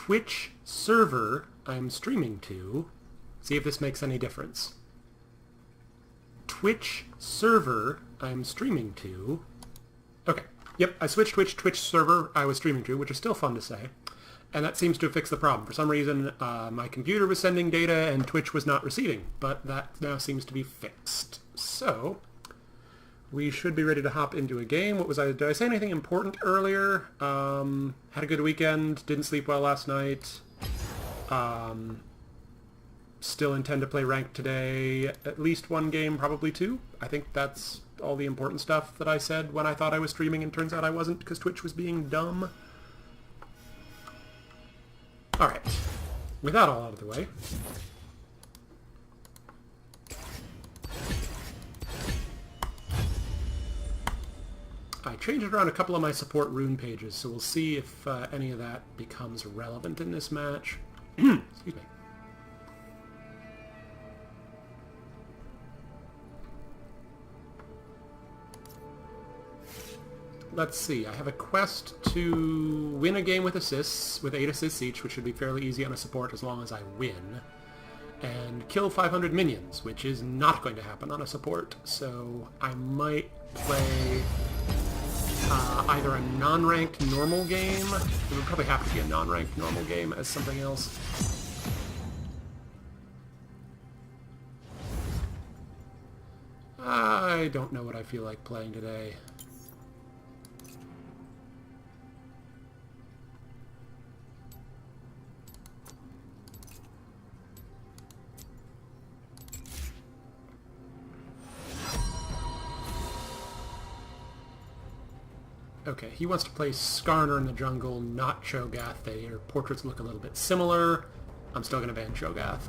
Twitch server I'm streaming to. See if this makes any difference. Twitch server I'm streaming to. Okay. Yep, I switched Twitch server I was streaming to, which is still fun to say. And that seems to have fixed the problem. For some reason, my computer was sending data and Twitch was not receiving. But that now seems to be fixed. So, we should be ready to hop into a game. Did I say anything important earlier? Had a good weekend, didn't sleep well last night. Still intend to play ranked today. At least one game, probably two. I think that's all the important stuff that I said when I thought I was streaming, and turns out I wasn't because Twitch was being dumb. Alright. With that all out of the way. I changed around a couple of my support rune pages, so we'll see if any of that becomes relevant in this match. Excuse me. Let's see, I have a quest to win a game with assists, with 8 assists each, which should be fairly easy on a support as long as I win. And kill 500 minions, which is not going to happen on a support, so I might play either a non-ranked normal game, it would probably have to be a non-ranked normal game, as something else. I don't know what I feel like playing today. Okay, he wants to play Skarner in the jungle, not Cho'Gath. Their portraits look a little bit similar. I'm still going to ban Cho'Gath.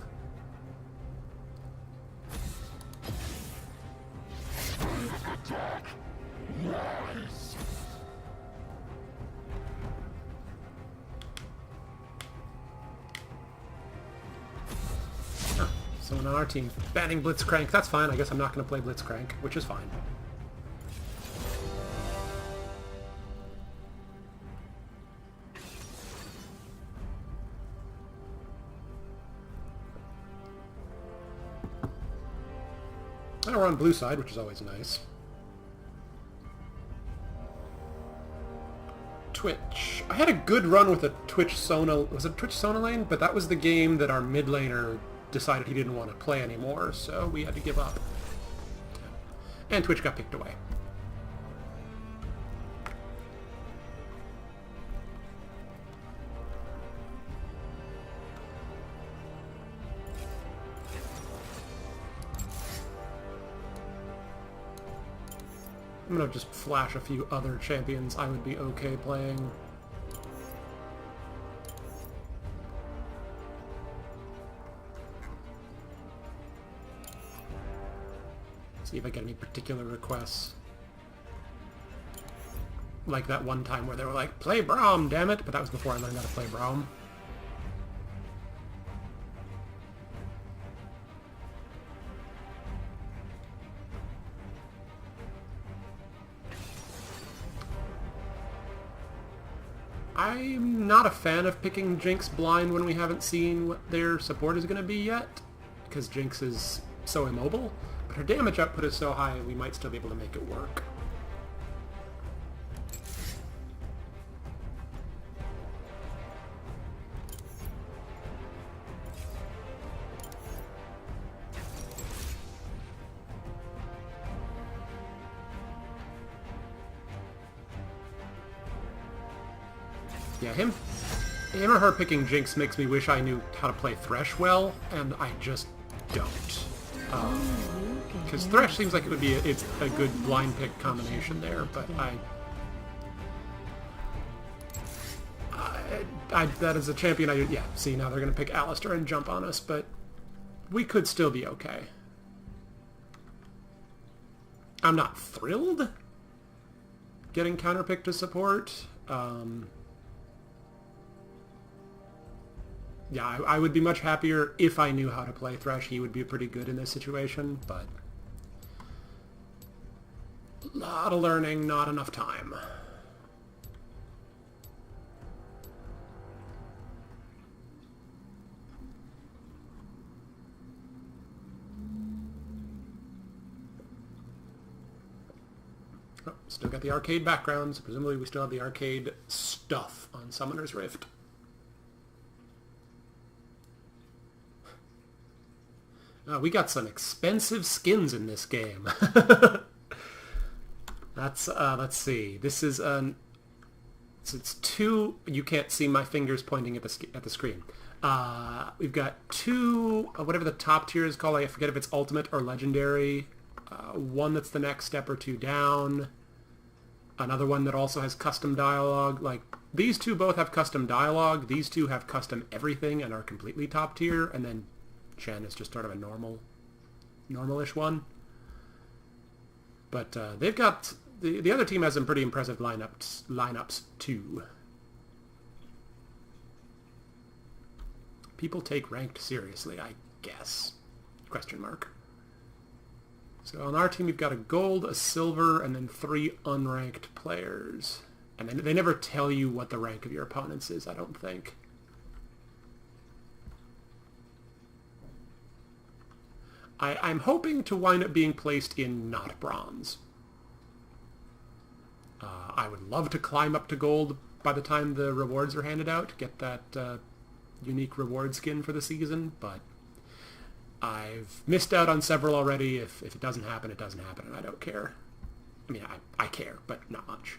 Someone on our team banning Blitzcrank. That's fine. I guess I'm not going to play Blitzcrank, which is fine. And we're on blue side, which is always nice. Twitch. I had a good run with a Twitch Sona... Was it Twitch Sona lane? But that was the game that our mid laner decided he didn't want to play anymore, so we had to give up. And Twitch got picked away. I'm gonna just flash a few other champions I would be okay playing. See if I get any particular requests. Like that one time where they were like, play Braum, damn it! But that was before I learned how to play Braum. I'm not a fan of picking Jinx blind when we haven't seen what their support is going to be yet, because Jinx is so immobile, but her damage output is so high we might still be able to make it work. Yeah, him or her picking Jinx makes me wish I knew how to play Thresh well, and I just don't. Because Thresh seems like it would be it's a good blind pick combination there, but that is a champion yeah, see, now they're going to pick Alistar and jump on us, but we could still be okay. I'm not thrilled getting counterpicked to support. Yeah, I would be much happier if I knew how to play Thresh. He would be pretty good in this situation, but a lot of learning, not enough time. Oh, still got the arcade background, so presumably we still have the arcade stuff on Summoner's Rift. We got some expensive skins in this game. That's, let's see. This is an... So it's two... You can't see my fingers pointing at the screen. We've got two... whatever the top tier is called. I forget if it's Ultimate or Legendary. One that's the next step or two down. Another one that also has custom dialogue. Like, these two both have custom dialogue. These two have custom everything and are completely top tier. And then Chen is just sort of a normal-ish one. But they've got... The other team has some pretty impressive lineups too. People take ranked seriously, I guess. Question mark. So on our team, we've got a gold, a silver, and then 3 unranked players. And they never tell you what the rank of your opponents is, I don't think. I'm hoping to wind up being placed in not bronze. I would love to climb up to gold by the time the rewards are handed out, get that unique reward skin for the season, but I've missed out on several already. If it doesn't happen, it doesn't happen, and I don't care. I mean, I care, but not much.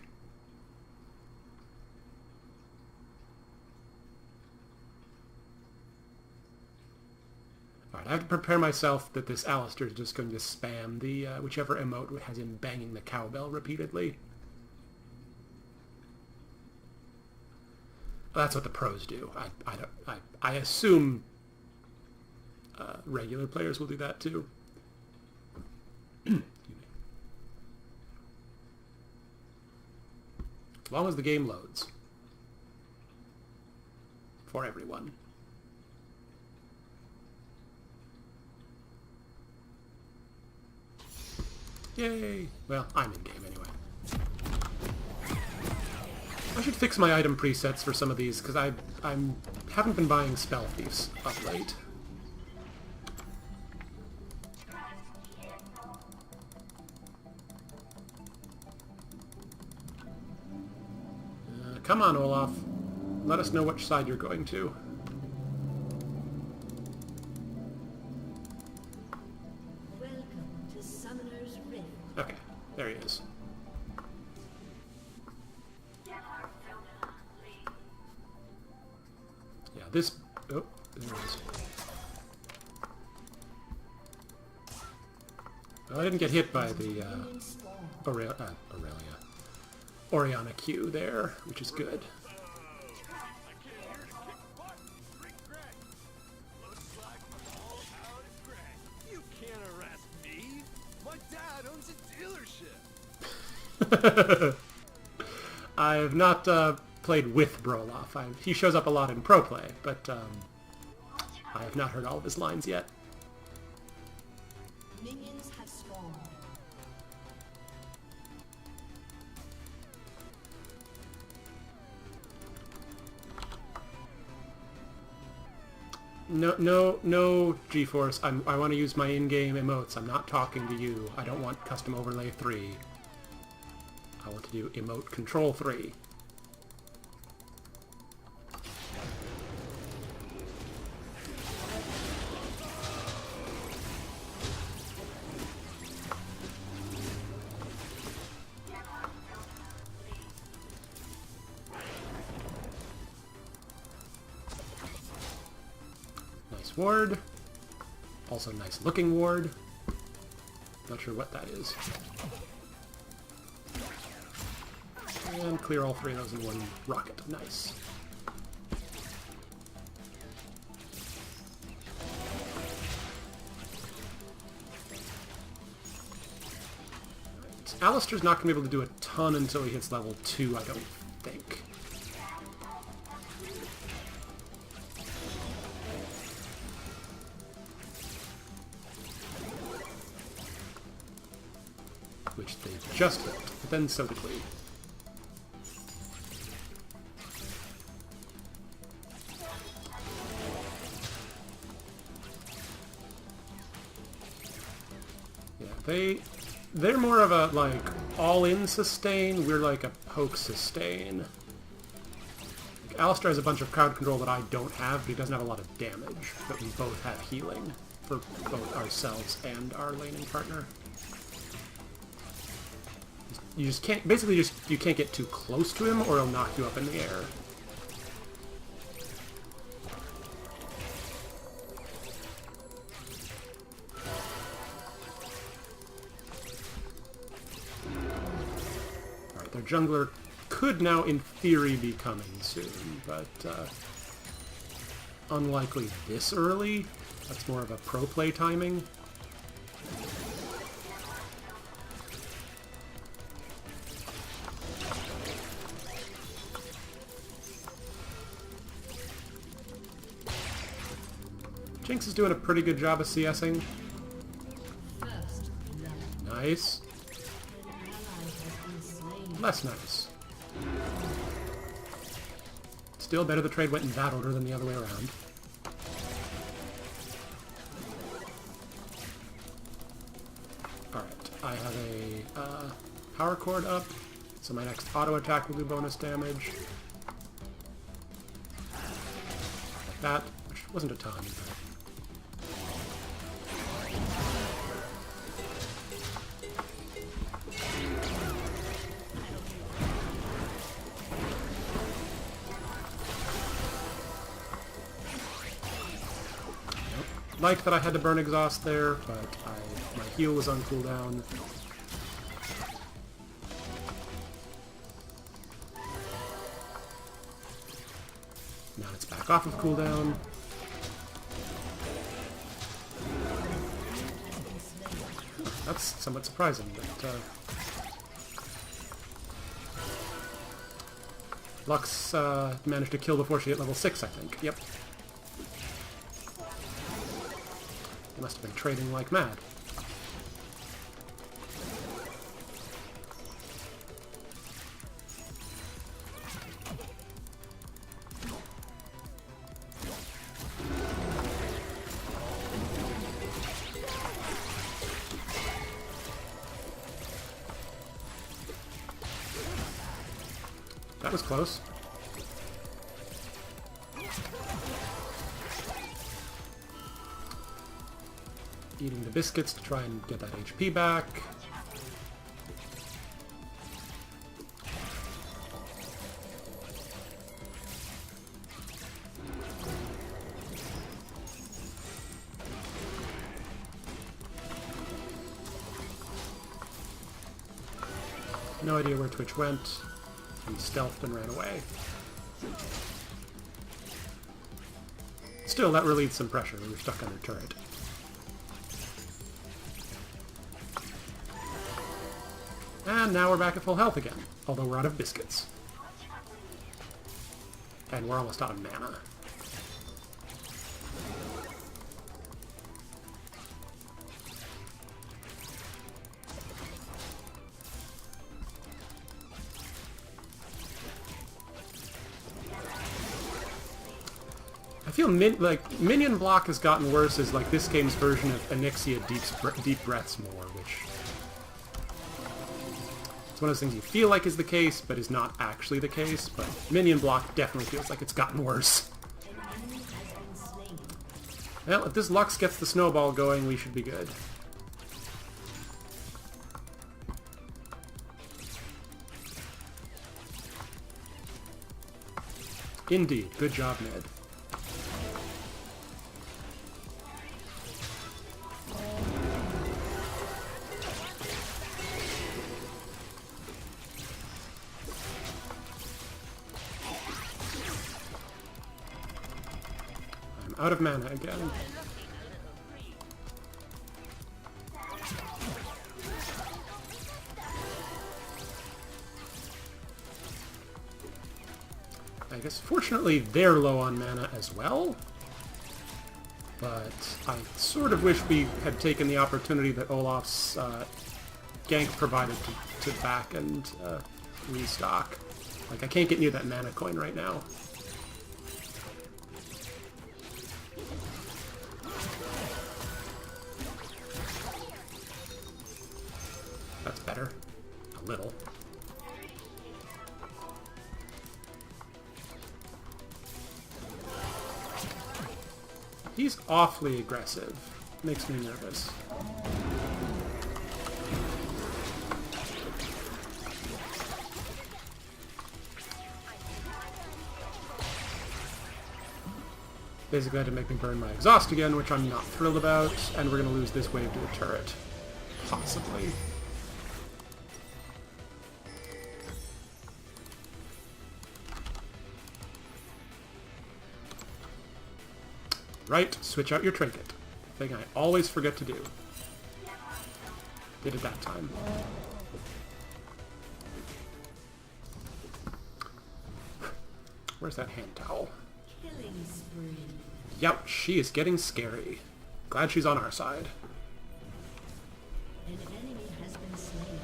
Alright, I have to prepare myself that this Alistair is just going to spam the whichever emote has him banging the cowbell repeatedly. That's what the pros do. I assume regular players will do that too. As long as the game loads. For everyone. Yay! Well, I'm in game anyway. I should fix my item presets for some of these, because I haven't been buying Spell Thieves of late. Come on, Olaf. Let us know which side you're going to. Welcome to Summoner's Rift. Okay, there he is. Yeah, this... Oh, there it is. Well, I didn't get hit by the Oriana Q there, which is good. You can't arrest me. My dad owns a dealership. I have not played with Broloff. He shows up a lot in Pro Play, but I have not heard all of his lines yet. Minions have spawned. No, GeForce. I want to use my in-game emotes. I'm not talking to you. I don't want Custom Overlay 3. I want to do Emote Control 3. Nice ward. Also nice looking ward. Not sure what that is. And clear all 3 of those in one rocket. Nice. Right. Alistair's not going to be able to do a ton until he hits level 2, I don't think. Which they just hit, but then so did we. Yeah, They're more of a, like, all-in sustain. We're like a poke sustain. Like, Alistar has a bunch of crowd control that I don't have, but he doesn't have a lot of damage. But we both have healing for both ourselves and our laning partner. You just can't... Basically, you can't get too close to him, or he'll knock you up in the air. Their jungler could now, in theory, be coming soon, but unlikely this early. That's more of a pro play timing. Jinx is doing a pretty good job of CSing. First blood. Nice. An ally has been slain. Less nice. Still better the trade went in that order than the other way around. Alright, I have a power cord up, so my next auto attack will do bonus damage. Like that, which wasn't a ton, but... Liked that I had to burn exhaust there, but my heal was on cooldown. Now it's back off of cooldown. That's somewhat surprising, but Lux managed to kill before she hit level 6, I think. Yep. Must have been trading like mad. That was close. Eating the biscuits to try and get that HP back. No idea where Twitch went. He stealthed and ran away. Still, that relieved some pressure. We were stuck under turret. And now we're back at full health again, although we're out of biscuits. And we're almost out of mana. I feel minion block has gotten worse as like this game's version of Onyxia deep breaths more, which... It's one of those things you feel like is the case, but is not actually the case, but minion block definitely feels like it's gotten worse. Well, if this Lux gets the snowball going, we should be good. Indeed. Good job, Ned. Out of mana again. I guess fortunately they're low on mana as well, but I sort of wish we had taken the opportunity that Olaf's gank provided to back and restock. Like, I can't get near that mana coin right now. He's awfully aggressive. Makes me nervous. Basically had to make me burn my exhaust again, which I'm not thrilled about, and we're going to lose this wave to a turret. Possibly. Right, switch out your trinket. Thing I always forget to do. Did it that time. Where's that hand towel? Killing spree. Yep, she is getting scary. Glad she's on our side. An enemy has been slain.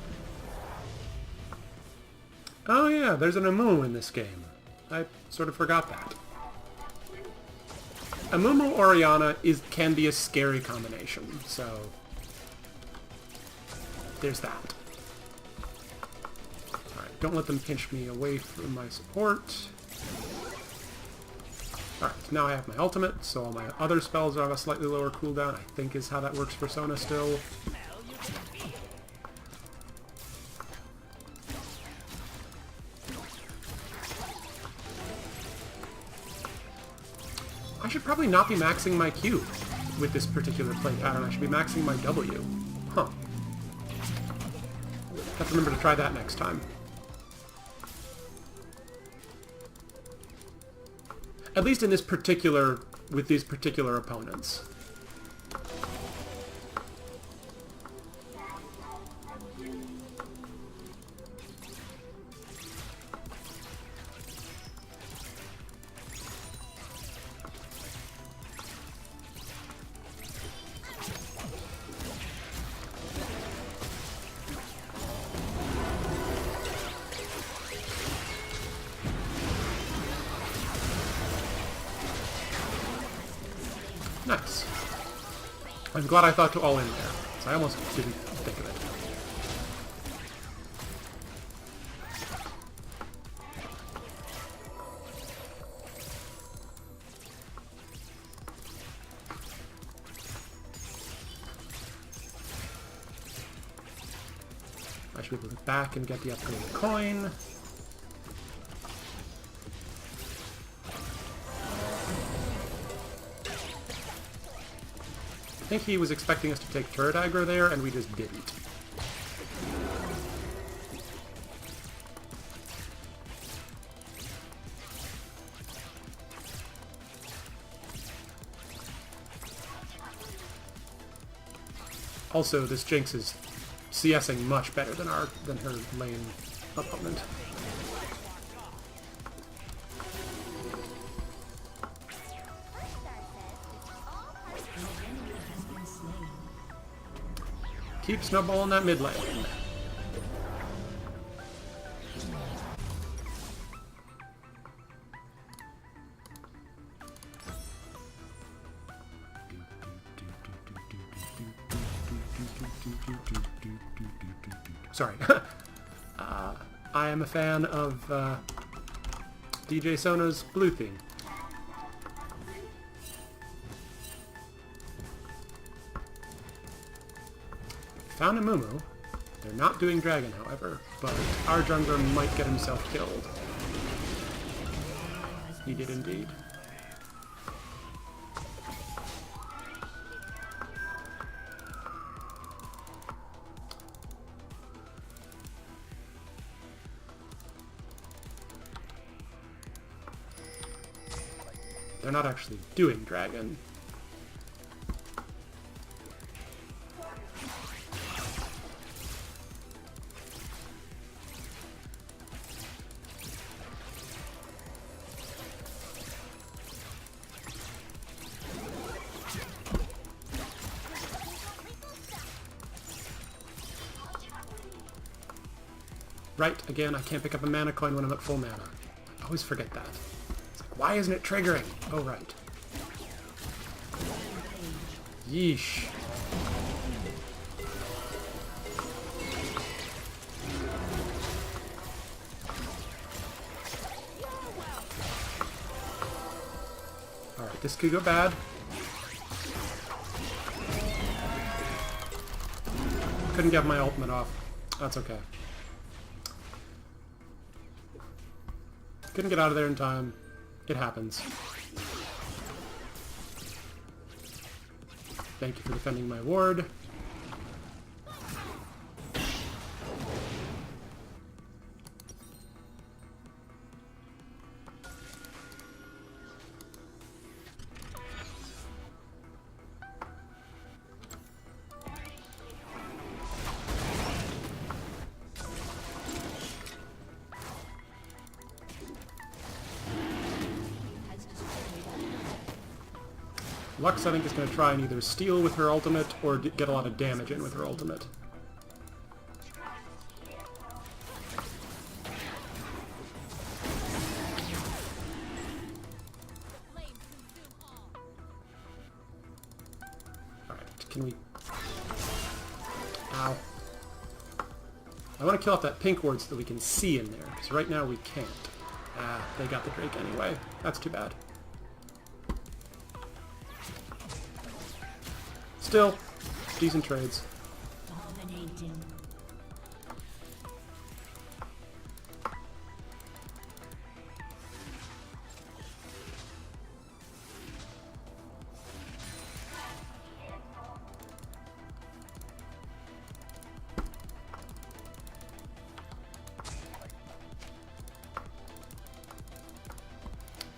Oh yeah, there's an Amumu in this game. I sort of forgot that. Amumu Orianna can be a scary combination, so there's that. Alright, don't let them pinch me away from my support. Alright, now I have my ultimate, so all my other spells have a slightly lower cooldown, I think is how that works for Sona still. I should probably not be maxing my Q with this particular play pattern. I should be maxing my W. Huh. Have to remember to try that next time. At least in this particular, with these particular opponents. Nice. I'm glad I thought to all in there, because I almost didn't think of it. I should be able to go back and get the upgraded coin. I think he was expecting us to take turret aggro there, and we just didn't. Also, this Jinx is CSing much better than her lane opponent. Keep snowballing that mid lane. Sorry. I am a fan of DJ Sona's blue theme. Found a Amumu. They're not doing dragon, however, but our jungler might get himself killed. He did indeed. They're not actually doing dragon. Right, again, I can't pick up a mana coin when I'm at full mana. I always forget that. It's like, why isn't it triggering? Oh, right. Yeesh. Alright, this could go bad. couldn't get my ultimate off. That's okay. Couldn't get out of there in time. It happens. Thank you for defending my ward. Lux, I think, is going to try and either steal with her ultimate or get a lot of damage in with her ultimate. Alright, can we... Ow. I want to kill off that pink ward so that we can see in there, because right now we can't. Ah, they got the Drake anyway. That's too bad. Still, decent trades. Dominating.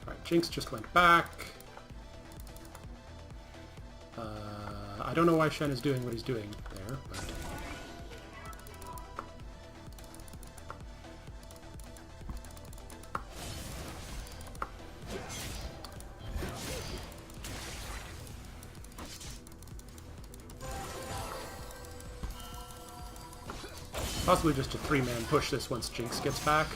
Alright, Jinx just went back. I don't know why Shen is doing what he's doing there, but... Possibly just a 3-man push this once Jinx gets back.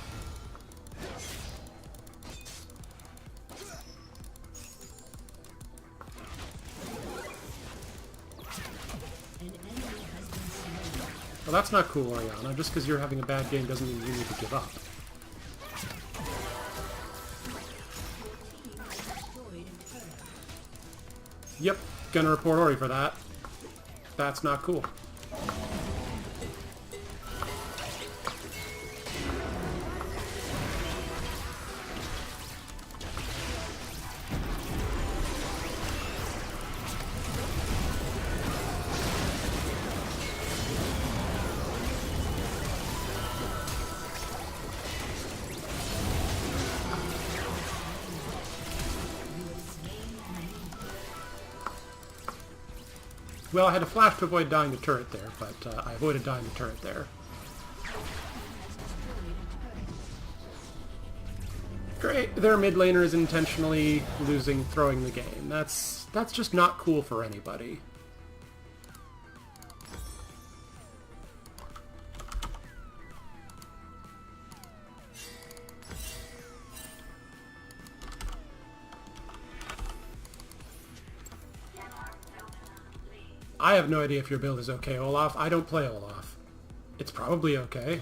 Well, that's not cool, Orianna. Just because you're having a bad game doesn't mean you need to give up. Yep, gonna report Ori for that. That's not cool. Well, I had to flash to avoid dying to turret there, but I avoided dying to turret there. Great, their mid laner is intentionally throwing the game. That's just not cool for anybody. I have no idea if your build is okay, Olaf. I don't play Olaf. It's probably okay.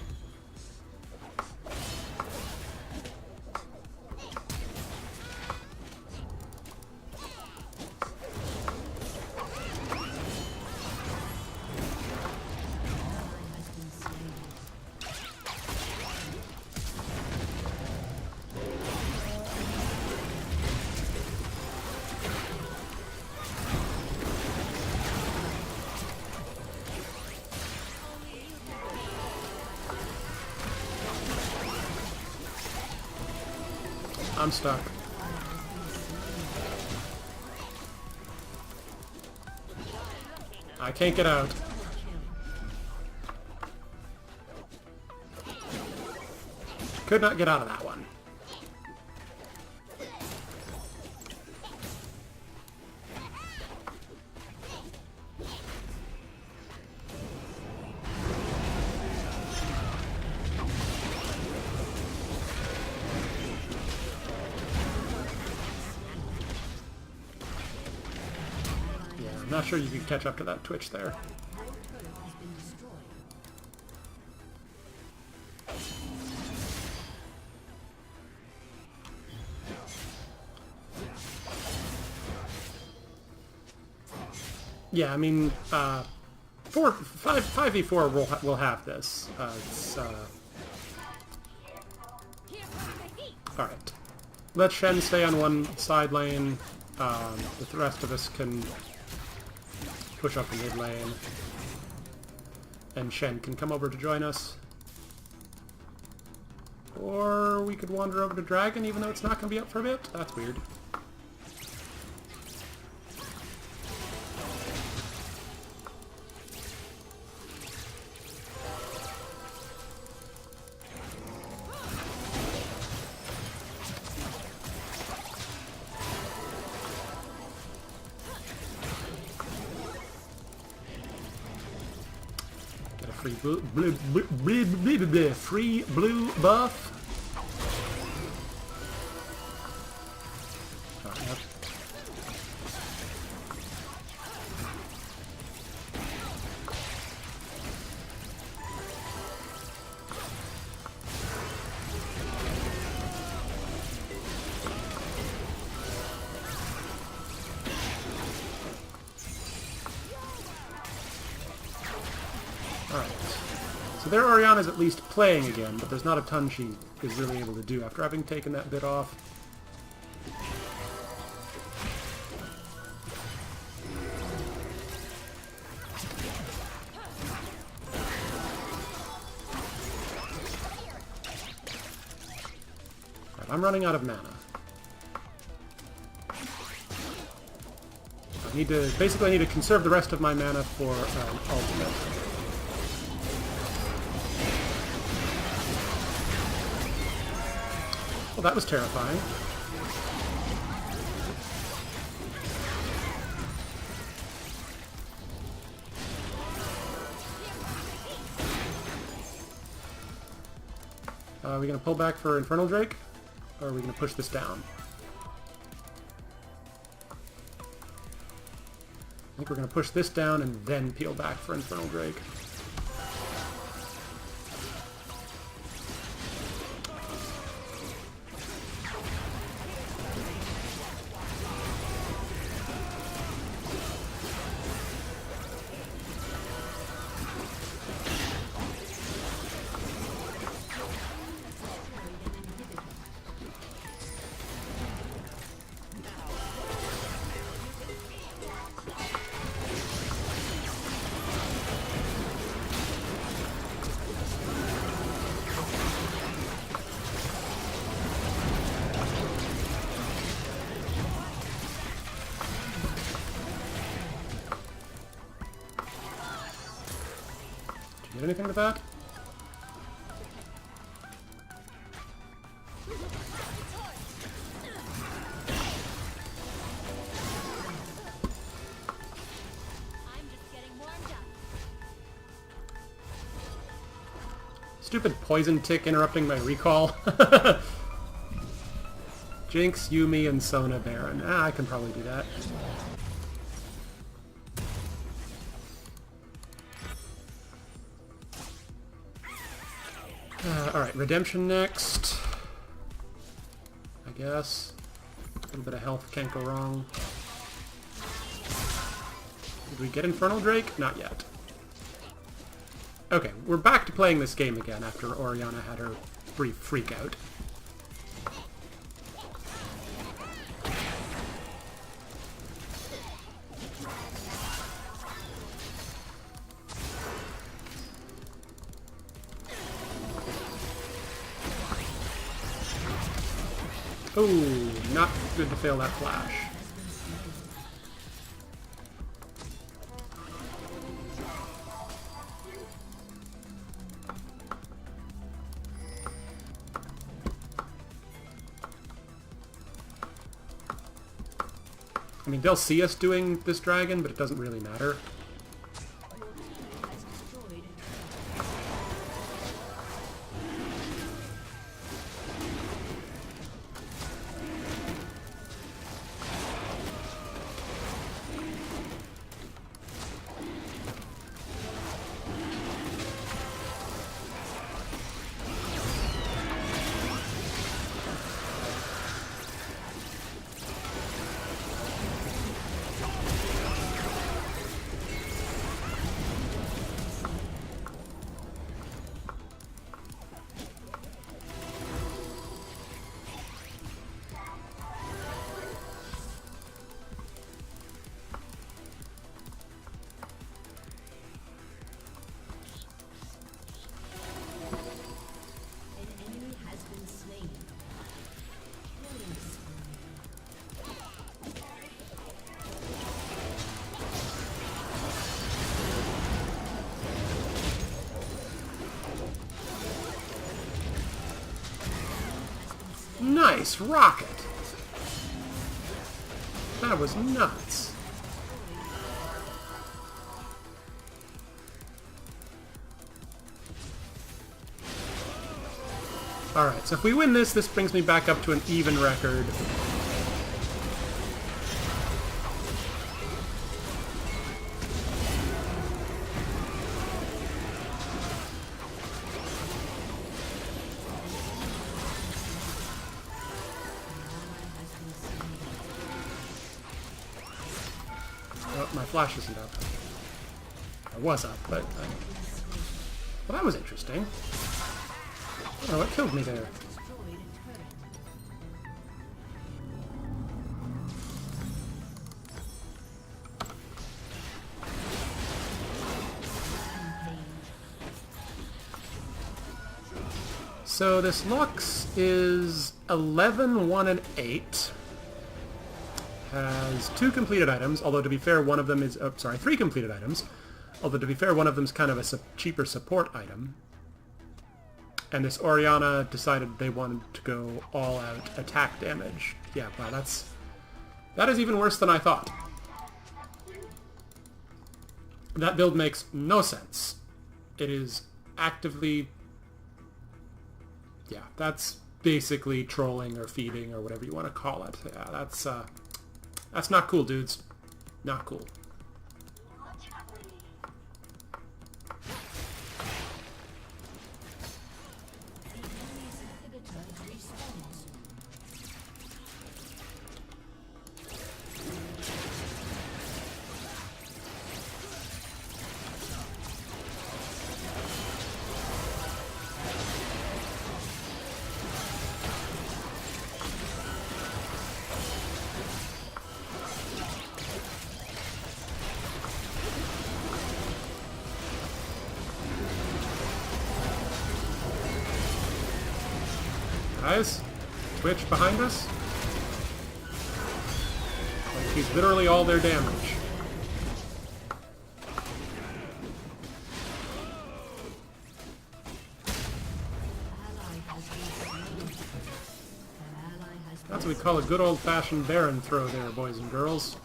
I'm stuck. I can't get out. Could not get out of that one. I'm not sure you can catch up to that Twitch there. Yeah, I mean, 5v4 will have this. Alright. Let Shen stay on one side lane. The rest of us can push up the mid lane. And Shen can come over to join us. Or we could wander over to Dragon, even though it's not going to be up for a bit. That's weird. Free free blue buff. Oh, yep. Alright. So there Orianna's at least playing again, but there's not a ton she is really able to do after having taken that bit off. Right, I'm running out of mana. Basically I need to conserve the rest of my mana for ultimate. Well, that was terrifying. Are we going to pull back for Infernal Drake? Or are we going to push this down? I think we're going to push this down and then peel back for Infernal Drake. Get anything with that? Stupid poison tick interrupting my recall. Jinx, Yuumi, and Sona Baron. I can probably do that. Alright, Redemption next. I guess. A little bit of health can't go wrong. Did we get Infernal Drake? Not yet. Okay, we're back to playing this game again after Orianna had her brief freak out. Oh, not good to fail that flash. I mean, they'll see us doing this dragon, but it doesn't really matter. Ice rocket! That was nuts. Alright, so if we win this, this brings me back up to an even record. Oh, my flash isn't up. I was up, but... well, that was interesting. Oh, what killed me there? So this Lux is 11, 1, and 8. Has 2 completed items, although to be fair, one of them is... oh, sorry, 3 completed items. Although to be fair, one of them is kind of a cheaper support item. And this Orianna decided they wanted to go all-out attack damage. Yeah, wow, that is even worse than I thought. That build makes no sense. It is actively... yeah, that's basically trolling or feeding or whatever you want to call it. Yeah, that's not cool, dudes. Not cool. Guys, Twitch behind us. Like he's literally all their damage. That's what we call a good old-fashioned Baron throw there, boys and girls.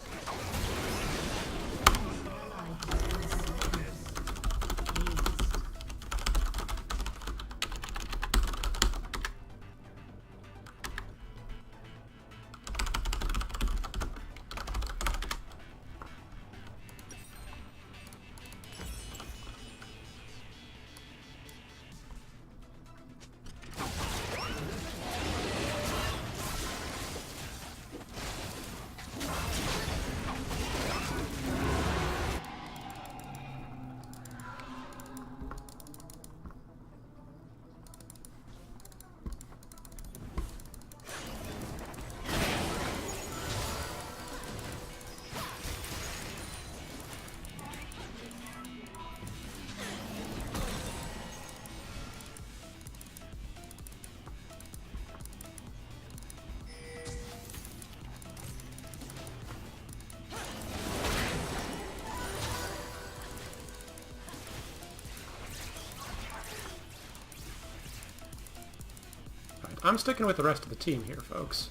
I'm sticking with the rest of the team here, folks.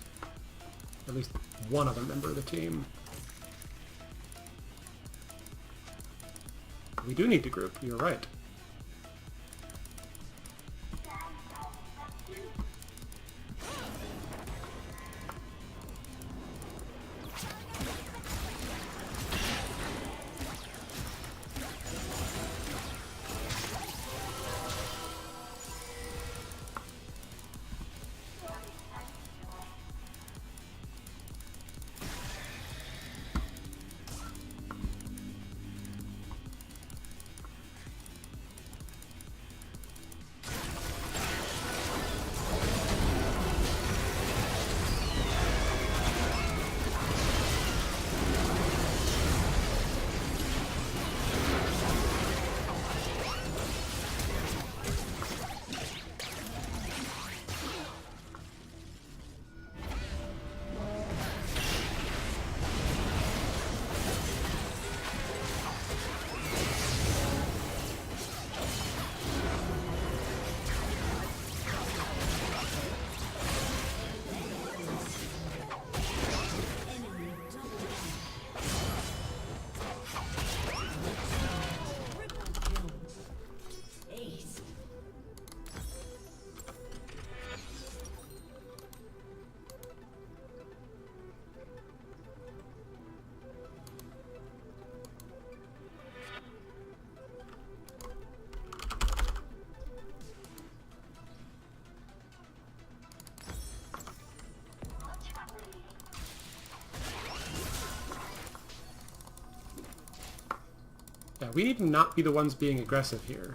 At least one other member of the team. We do need to group, you're right. Yeah, we need to not be the ones being aggressive here.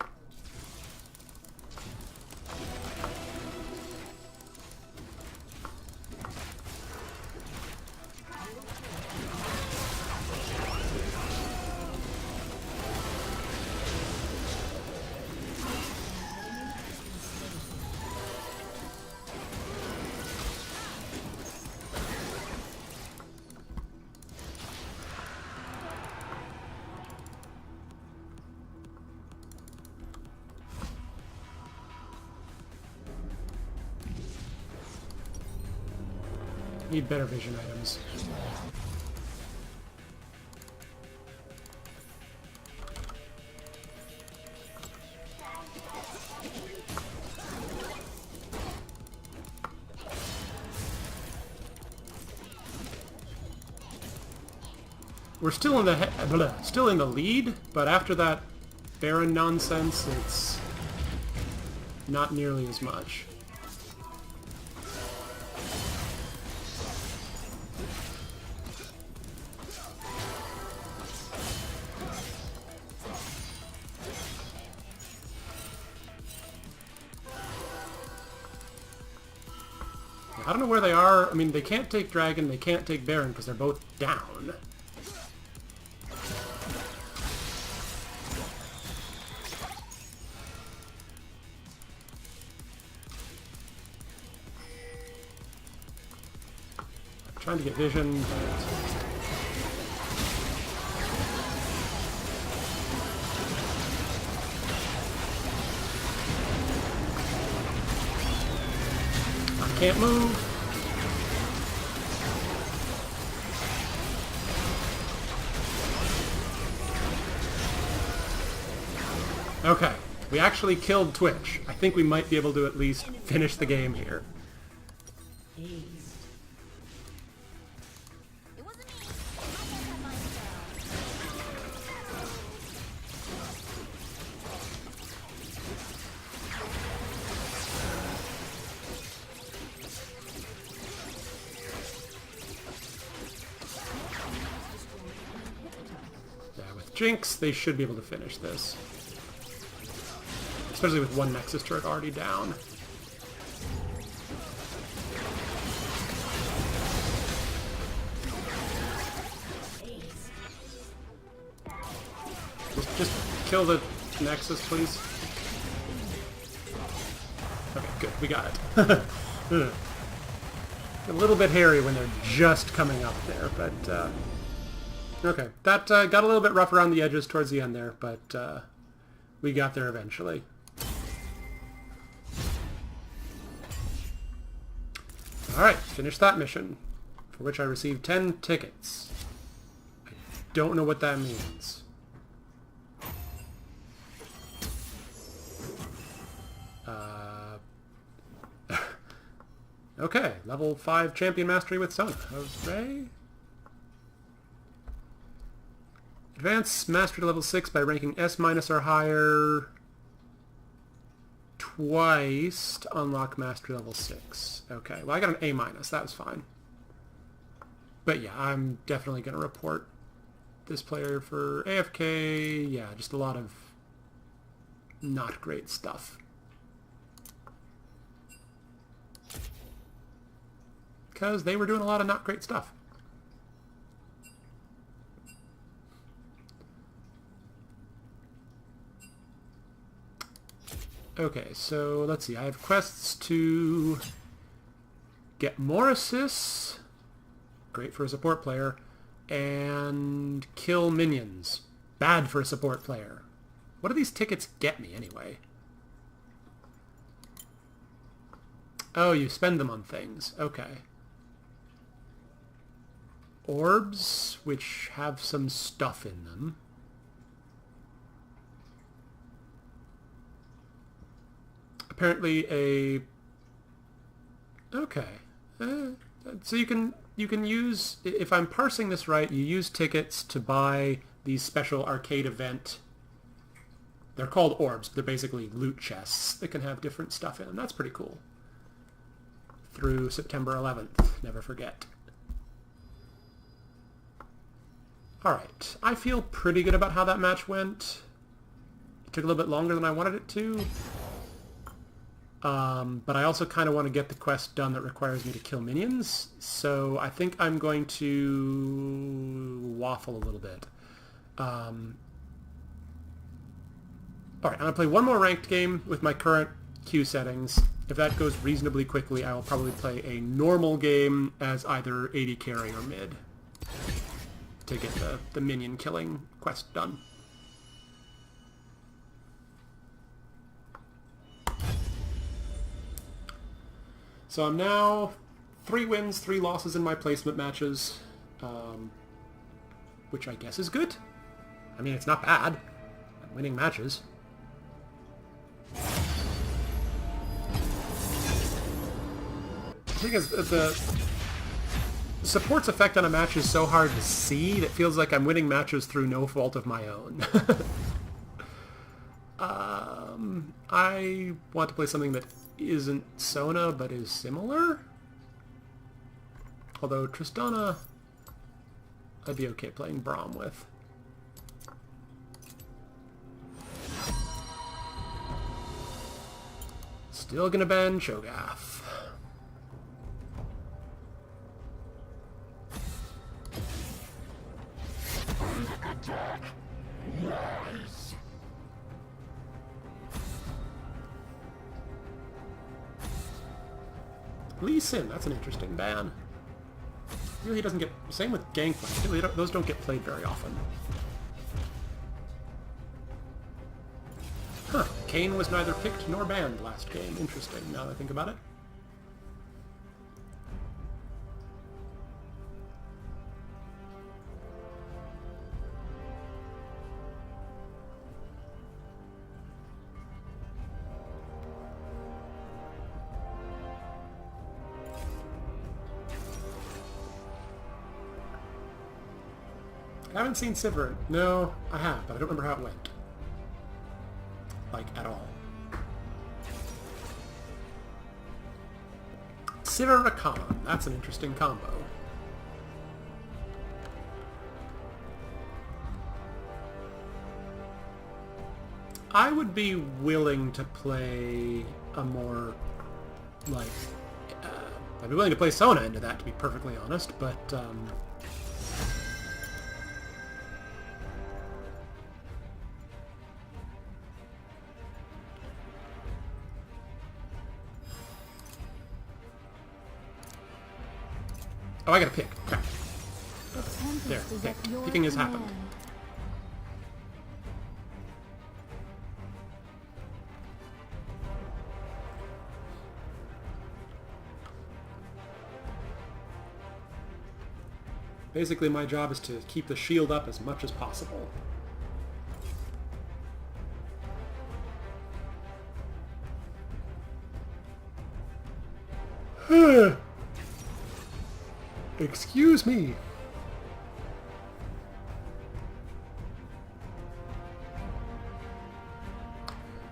Need better vision items. We're still in the still in the lead, but after that Baron nonsense, it's not nearly as much. I don't know where they are. I mean, they can't take Dragon, they can't take Baron because they're both down. I'm trying to get vision, but... Can't move. Okay, we actually killed Twitch. I think we might be able to at least finish the game here. Jinx, they should be able to finish this. Especially with one Nexus turret already down. Just kill the Nexus, please. Okay, good, we got it. A little bit hairy when they're just coming up there, but... Okay, that got a little bit rough around the edges towards the end there, but we got there eventually. Alright, finished that mission, for which I received 10 tickets. I don't know what that means. Okay, level 5 champion mastery with Sona. Hooray! Advance mastery to level 6 by ranking S- or higher twice to unlock mastery level 6. Okay, well I got an A-, that was fine. But yeah, I'm definitely going to report this player for AFK. Yeah, just a lot of not great stuff. Because they were doing a lot of not great stuff. Okay, so let's see. I have quests to get more assists, great for a support player, and kill minions, bad for a support player. What do these tickets get me anyway? Oh, you spend them on things. Okay. Orbs, which have some stuff in them. Apparently a... Okay. So you can use, if I'm parsing this right, you use tickets to buy these special arcade event. They're called orbs. They're basically loot chests that can have different stuff in them. That's pretty cool. Through September 11th. Never forget. Alright, I feel pretty good about how that match went. It took a little bit longer than I wanted it to. But I also kind of want to get the quest done that requires me to kill minions, so I think I'm going to waffle a little bit. Alright, I'm going to play one more ranked game with my current queue settings. If that goes reasonably quickly, I will probably play a normal game as either AD carry or mid to get the minion killing quest done. So I'm now 3 wins, 3 losses in my placement matches, which I guess is good. I mean, it's not bad. I'm winning matches. The thing is, the support's effect on a match is so hard to see that it feels like I'm winning matches through no fault of my own. I want to play something that isn't Sona, but is similar. Although Tristana, I'd be okay playing Braum with. Still gonna ban Cho'Gath. Lee Sin, that's an interesting ban. Really doesn't get... Same with Gangplank. Really those don't get played very often. Huh. Kayn was neither picked nor banned last game. Interesting, now that I think about it. I haven't seen Sivir. No, I have, but I don't remember how it went. Like, at all. Sivir Rakan. That's an interesting combo. I would be willing to play a more, like... I'd be willing to play Sona into that, to be perfectly honest, but, oh, I gotta pick. Crap. There, pick. Picking has happened. Basically, my job is to keep the shield up as much as possible. Excuse me.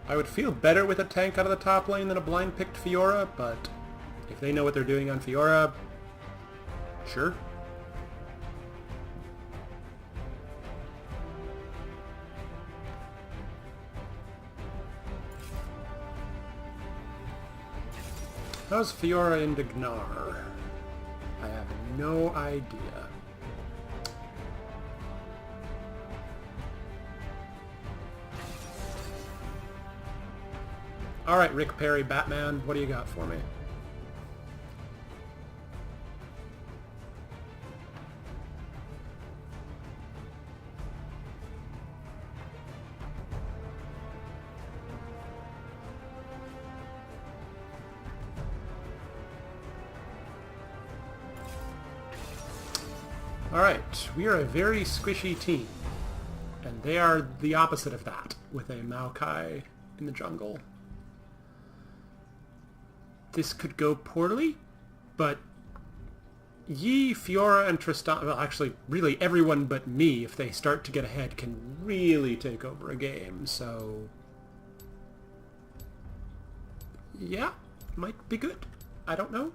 I would feel better with a tank out of the top lane than a blind-picked Fiora, but if they know what they're doing on Fiora, sure. How's Fiora into Gnar? I have no idea. Alright, Rick Perry, Batman, what do you got for me? Alright, we are a very squishy team. And they are the opposite of that, with a Maokai in the jungle. This could go poorly, but Yi, Fiora, and Tristana, well actually, really everyone but me, if they start to get ahead, can really take over a game, so... yeah, might be good. I don't know.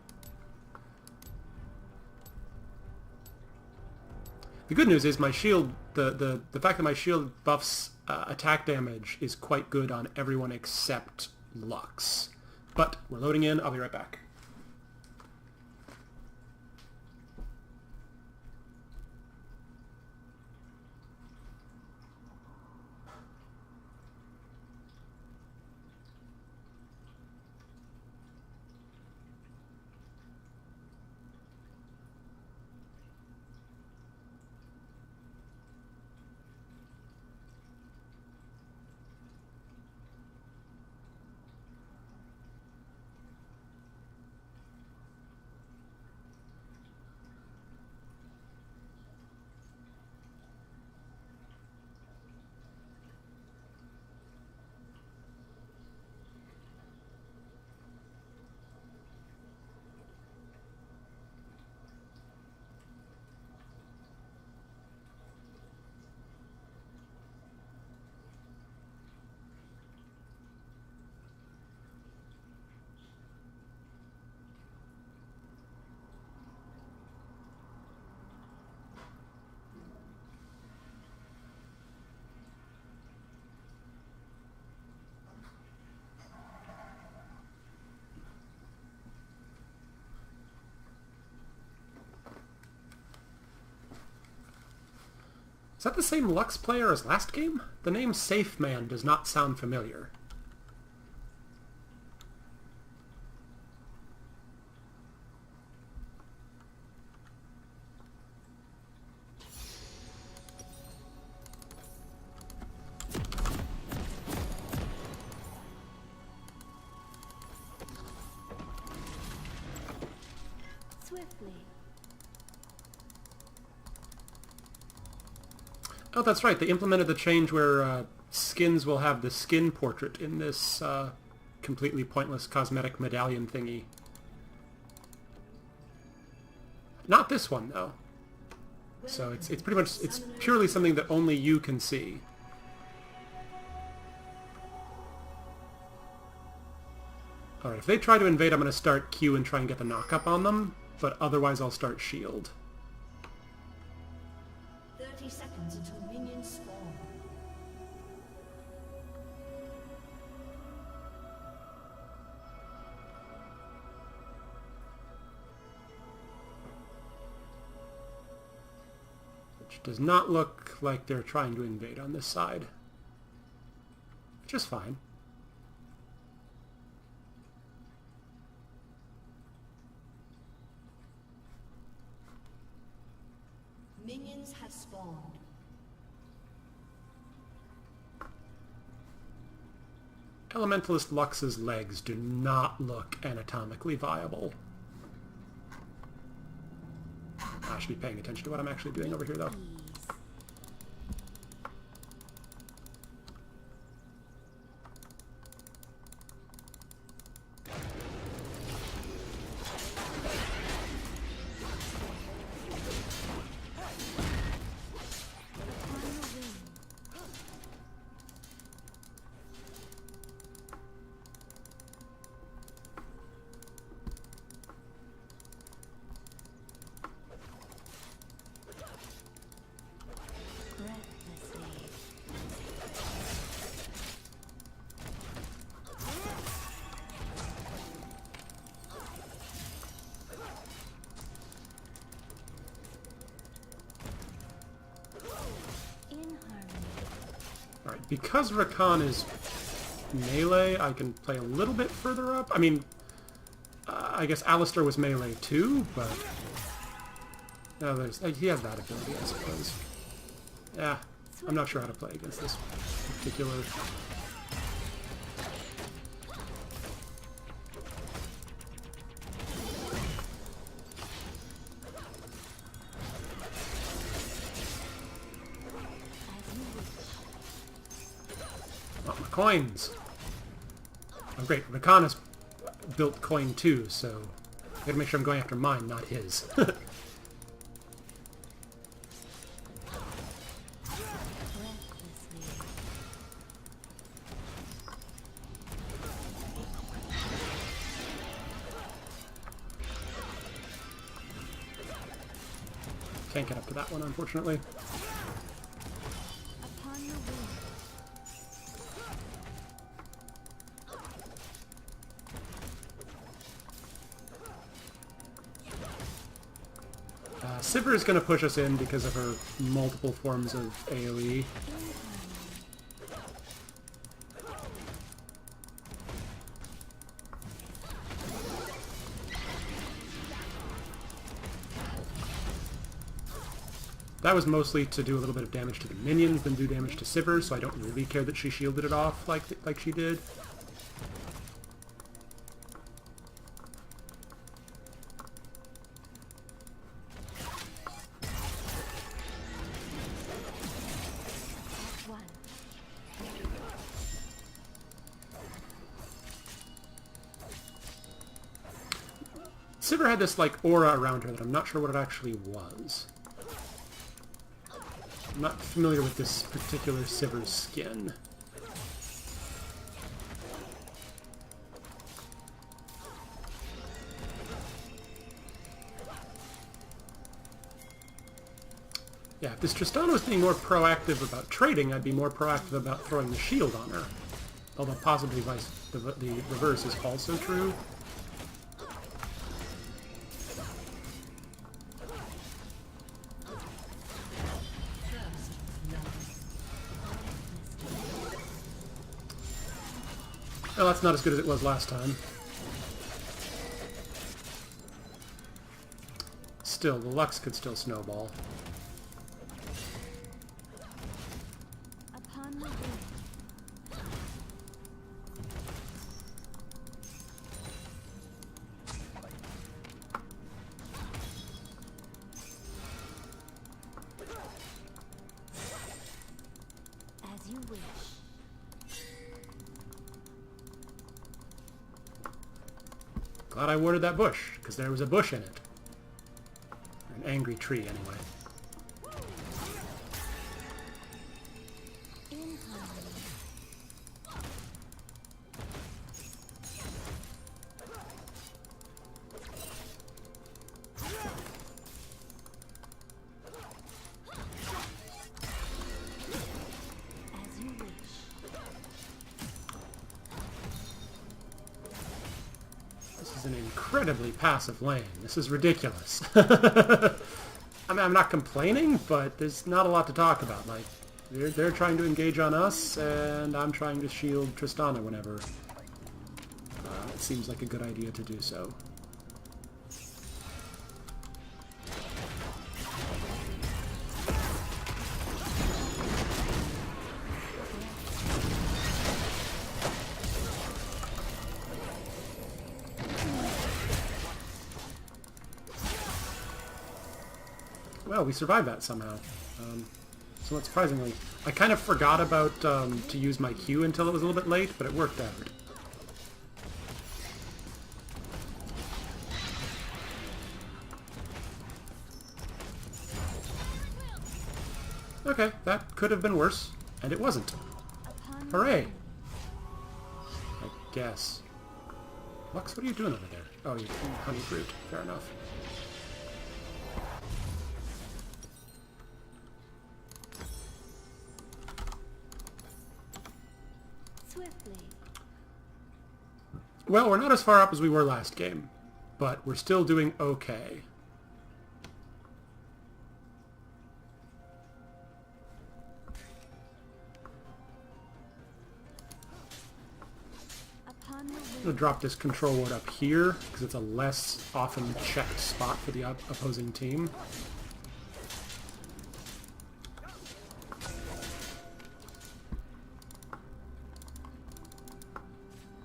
The good news is my shield, the fact that my shield buffs attack damage is quite good on everyone except Lux. But we're loading in. I'll be right back. Is that the same Lux player as last game? The name Safe Man does not sound familiar. Swiftly. Oh, that's right. They implemented the change where skins will have the skin portrait in this completely pointless cosmetic medallion thingy. Not this one, though. So it's pretty much, it's purely something that only you can see. Alright, if they try to invade, I'm going to start Q and try and get the knock-up on them, but otherwise I'll start shield. 30 seconds until minions spawn. Which does not look like they're trying to invade on this side. Which is fine. Minions have spawned. Elementalist Lux's legs do not look anatomically viable. I should be paying attention to what I'm actually doing over here, though. Alright, because Rakan is melee, I can play a little bit further up. I mean, I guess Alistair was melee too, but... No, he has that ability, I suppose. Yeah, I'm not sure how to play against this particular... Oh, my coins! Oh great, Rakan has built coin too, so I gotta make sure I'm going after mine, not his. Can't get up to that one, unfortunately. Upon the wind. Sivir is going to push us in because of her multiple forms of AoE. That was mostly to do a little bit of damage to the minions than do damage to Sivir, so I don't really care that she shielded it off like she did. One. Sivir had this, like, aura around her that I'm not sure what it actually was. I'm not familiar with this particular Sivir's skin. Yeah, if this Tristana was being more proactive about trading, I'd be more proactive about throwing the shield on her. Although possibly the reverse is also true. Well, that's not as good as it was last time. Still, the Lux could still snowball. Upon the wind. As you wish. Glad I warded that bush, because there was a bush in it. Or an angry tree, anyway. In harmony. As you wish. This is an incredibly passive lane. This is ridiculous. I mean, I'm not complaining, but there's not a lot to talk about. Like, they're trying to engage on us, and I'm trying to shield Tristana whenever it seems like a good idea to do so. Well, we survived that somehow. Somewhat surprisingly. I kind of forgot about to use my Q until it was a little bit late, but it worked out. Okay, that could have been worse, and it wasn't. Upon Hooray! I guess. Lux, what are you doing over there? Oh, you're eating honey fruit. Fair enough. swiftly. Well, we're not as far up as we were last game, but we're still doing okay. Upon the I'm wind. going to drop this control ward up here, because it's a less often checked spot for the opposing team.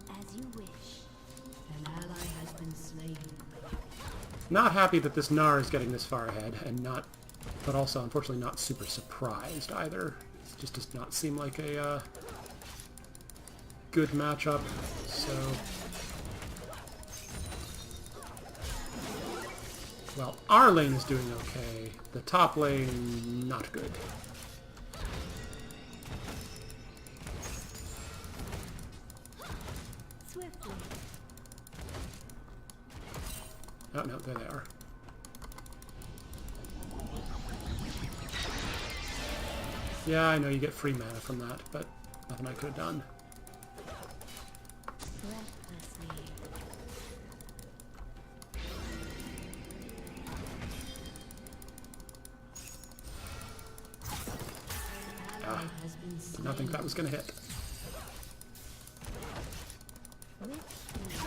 As you wish. An ally has been slain. Not happy that this Gnar is getting this far ahead, and not, but also unfortunately not super surprised either. It just does not seem like a good matchup, so... Well, our lane is doing okay. The top lane, not good. Swiftly. Oh no, there they are. Yeah, I know you get free mana from that, but nothing I could have done. Breathlessly. Ah, Has been did not think that was going to hit. with ease.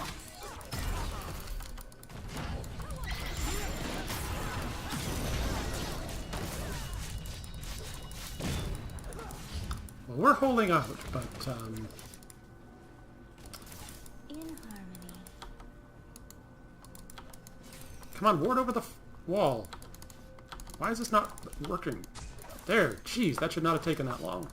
Well, we're holding out, but In harmony. come on, ward over the wall. Why is this not working? There, jeez, that should not have taken that long.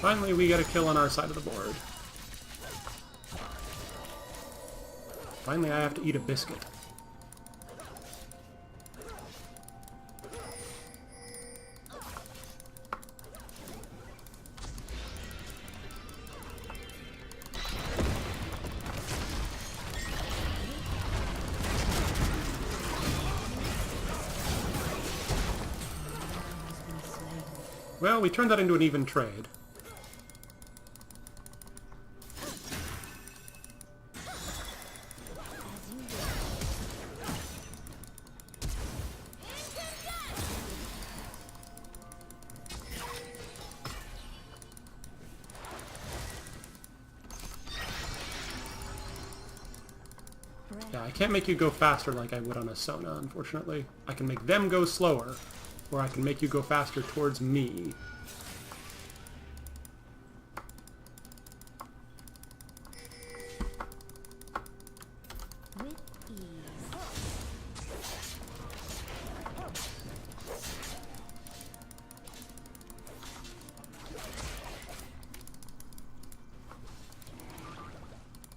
Finally, we get a kill on our side of the board. Finally, I have to eat a biscuit. Well, we turned that into an even trade. Yeah, I can't make you go faster like I would on a Sona, unfortunately. I can make them go slower, or I can make you go faster towards me. With ease.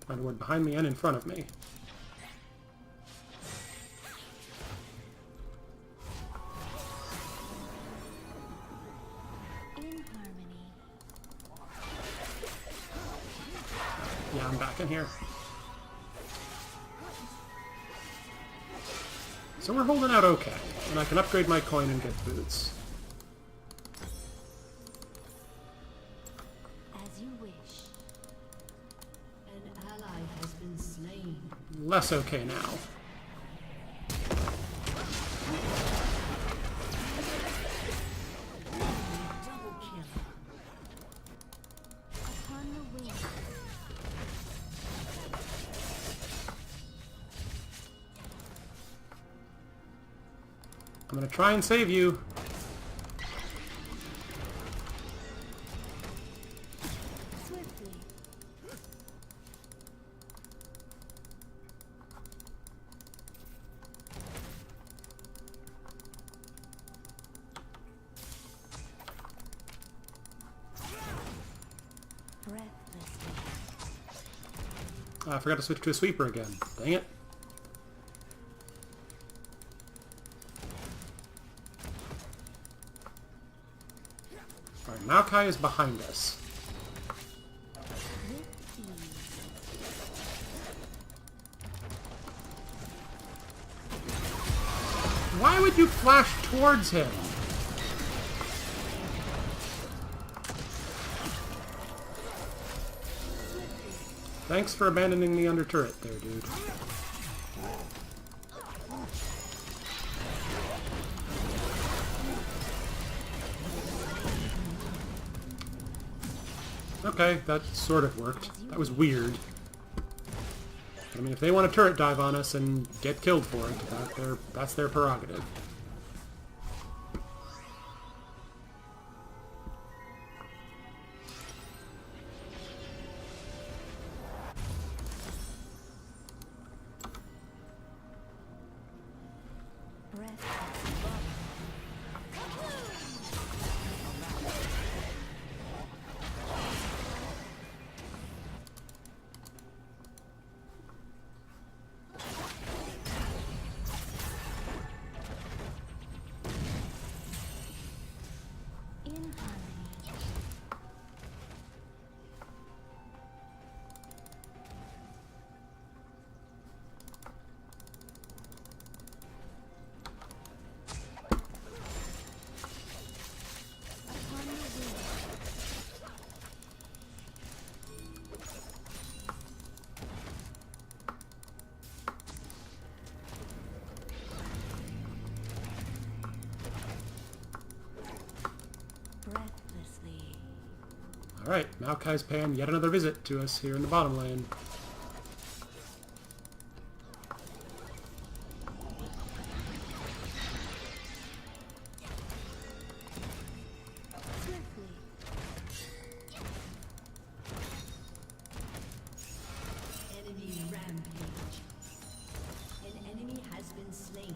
Find a word behind me and in front of me. In harmony. Yeah, I'm back in here. So we're holding out okay, and I can upgrade my coin and get boots. As you wish. An ally has been slain. Less okay now. Double kill. Upon the wing. I'm gonna try and save you. Swiftly. Breathlessly. I forgot to switch to a sweeper again. Dang it. Alright, Maokai is behind us. With ease. Why would you flash towards him? Thanks for abandoning me under turret there, dude. Okay, that sort of worked. That was weird. I mean, if they want to turret dive on us and get killed for it, that's their prerogative. Alright, Maokai's paying yet another visit to us here in the bottom lane. Swiftly. Enemy rampage. An enemy has been slain.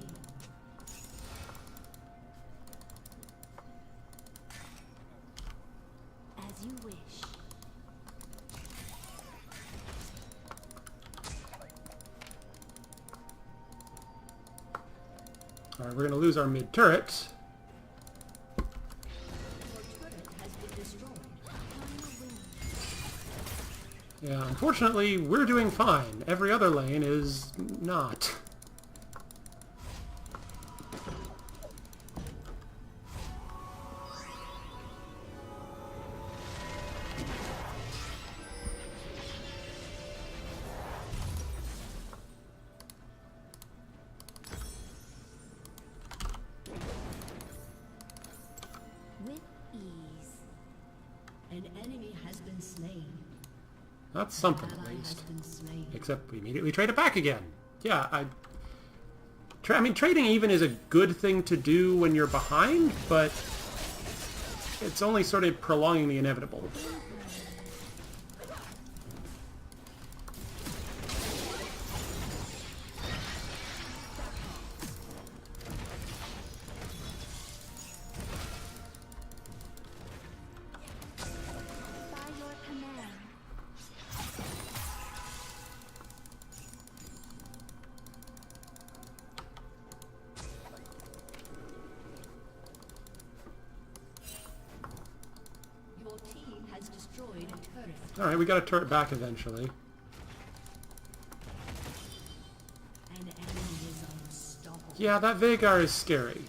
As you wish. Alright, we're going to lose our mid turret. Your turret has been destroyed. On your wing. Yeah, unfortunately, we're doing fine. Every other lane is not. With ease. An enemy has been slain. That's something Ally at has least. been slain. Except we immediately trade it back again. Yeah, I mean, trading even is a good thing to do when you're behind, but it's only sort of prolonging the inevitable. By your command. Your team has destroyed a turret. Alright, we got a turret back eventually. An enemy is unstoppable. Yeah, that Veigar is scary.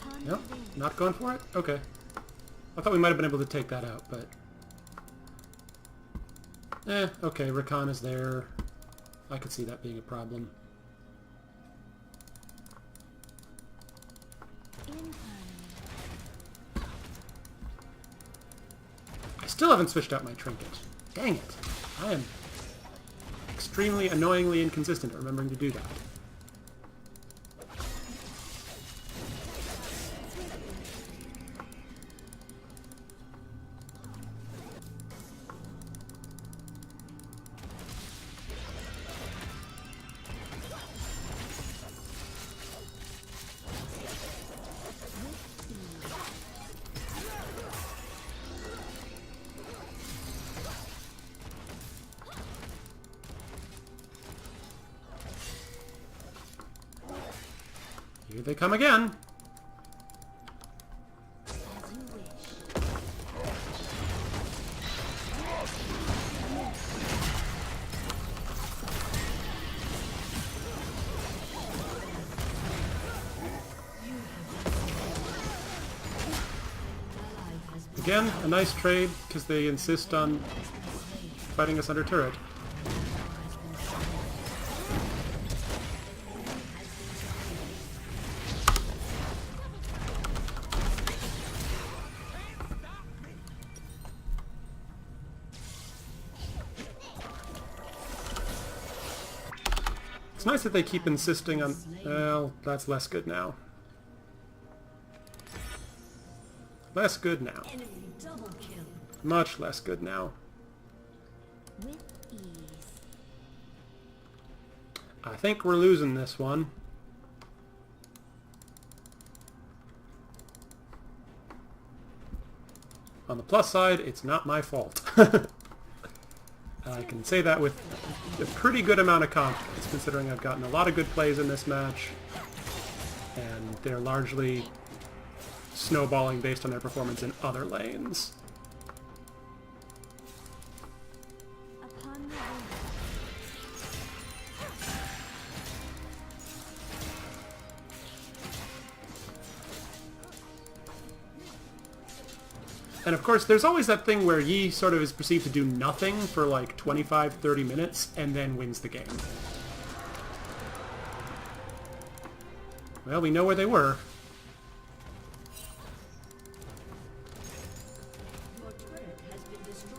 Upon Nope, the wing. not going for it? Okay. I thought we might have been able to take that out, but... okay, Rakan is there. I could see that being a problem. In time. I still haven't switched out my trinket. Dang it. I am extremely annoyingly inconsistent at remembering to do that. Here they come again. As you wish. Ally has been Again, a nice trade, because they insist on fighting us under turret. It's nice that they keep insisting on... Well, that's less good now. Less good now. enemy double kill. Much less good now. With ease. I think we're losing this one. On the plus side, it's not my fault. I can say that with a pretty good amount of confidence, considering I've gotten a lot of good plays in this match, and they're largely snowballing based on their performance in other lanes. Upon the wing. And of course, there's always that thing where Yi sort of is perceived to do nothing for like 25, 30 minutes, and then wins the game. Well, we know where they were. Your turret has been destroyed.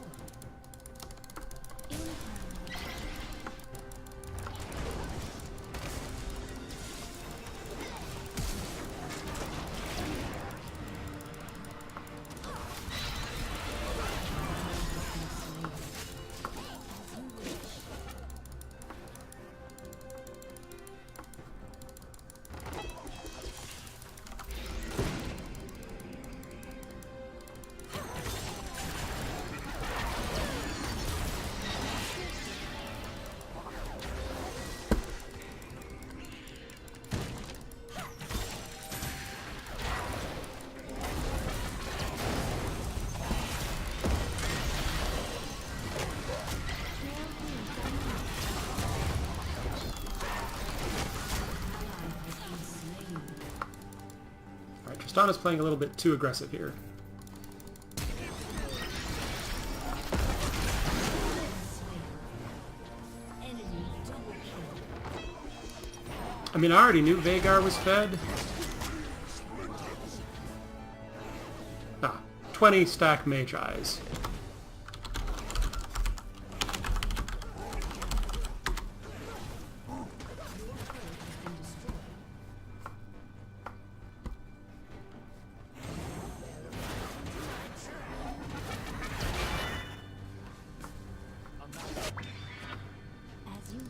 Alright, Tristana's playing a little bit too aggressive here. I mean, I already knew Vhagar was fed. Ah, 20 stack Mage Eyes.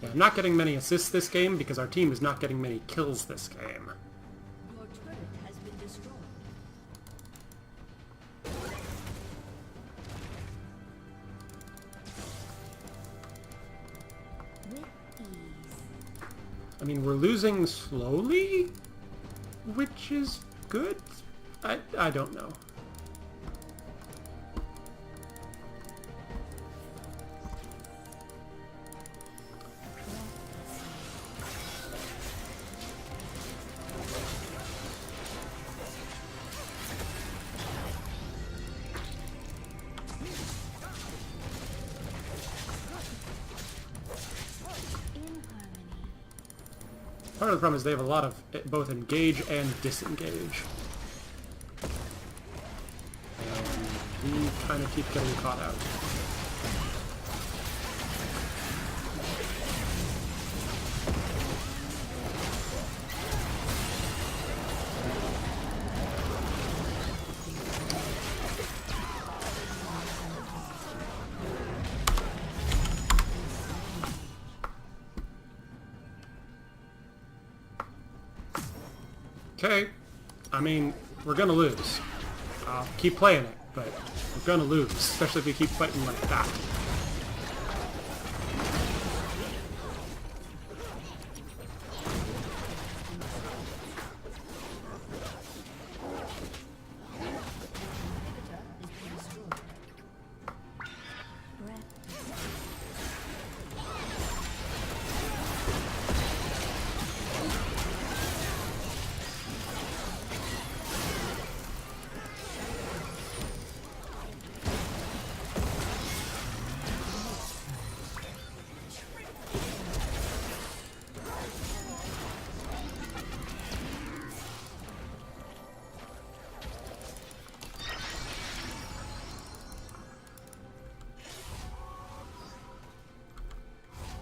Yeah, I'm not getting many assists this game because our team is not getting many kills this game. Your turret has been destroyed. With ease. I mean, we're losing slowly, which is good. I don't know. Part of the problem is they have a lot of both engage and disengage. And we kind of keep getting caught out. Okay, I mean, we're gonna lose. I'll keep playing it, but we're gonna lose, especially if we keep fighting like that.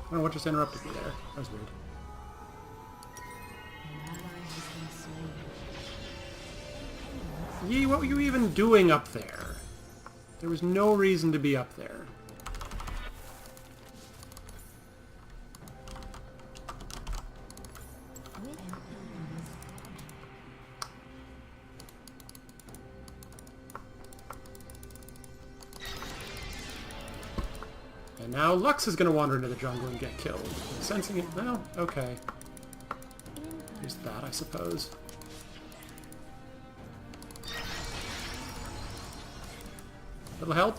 I don't know what just interrupted me there. That was weird. An ally has been slain. Yi, what were you even doing up there? There was no reason to be up there. With ease. And now Lux is going to wander into the jungle and get killed. Sensing it, well, okay. There's that, I suppose. Little help?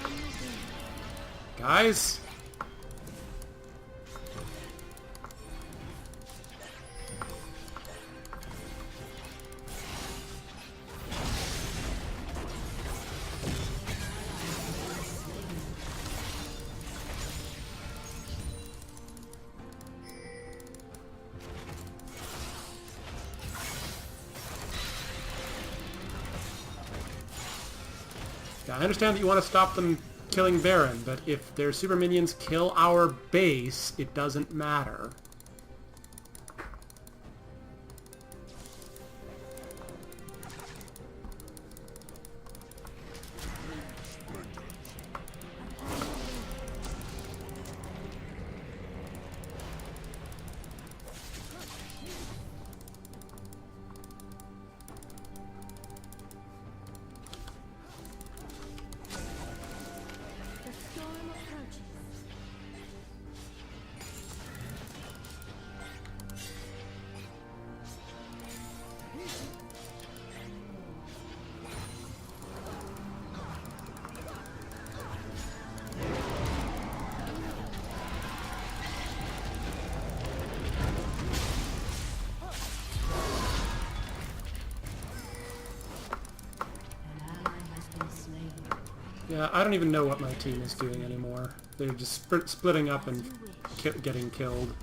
Come with me. Guys? Yeah, I understand that you want to stop them killing Baron, but if their super minions kill our base, it doesn't matter. The storm approaches. An ally has been slain. Yeah, I don't even know what my team is doing anymore. They're just splitting up and getting killed.